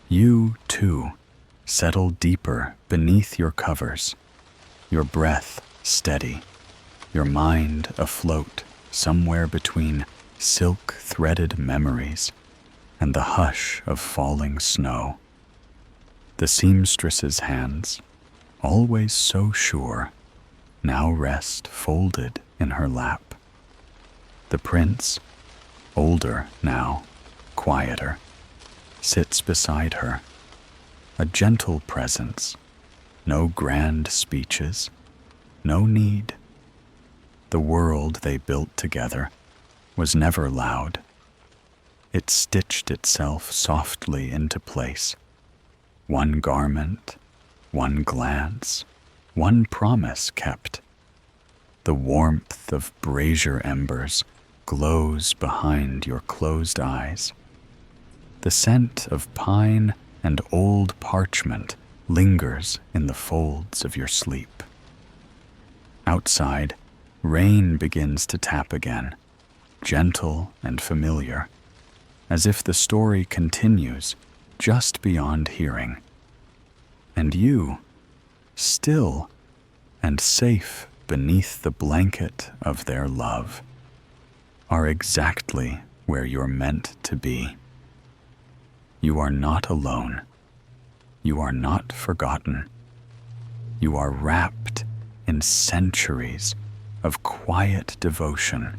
You, too, settle deeper beneath your covers, your breath steady, your mind afloat somewhere between silk-threaded memories and the hush of falling snow. The seamstress's hands, always so sure, now rest folded in her lap. The prince, older now, quieter, sits beside her, a gentle presence, no grand speeches, no need. The world they built together was never loud. It stitched itself softly into place. One garment, one glance, one promise kept. The warmth of brazier embers glows behind your closed eyes. The scent of pine and old parchment lingers in the folds of your sleep. Outside, rain begins to tap again, gentle and familiar, as if the story continues just beyond hearing. And you, still and safe beneath the blanket of their love, are exactly where you're meant to be. You are not alone. You are not forgotten. You are wrapped in centuries of quiet devotion,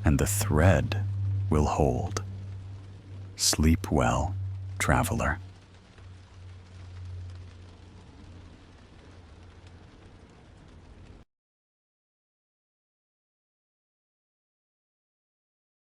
and the thread will hold. Sleep well, traveler.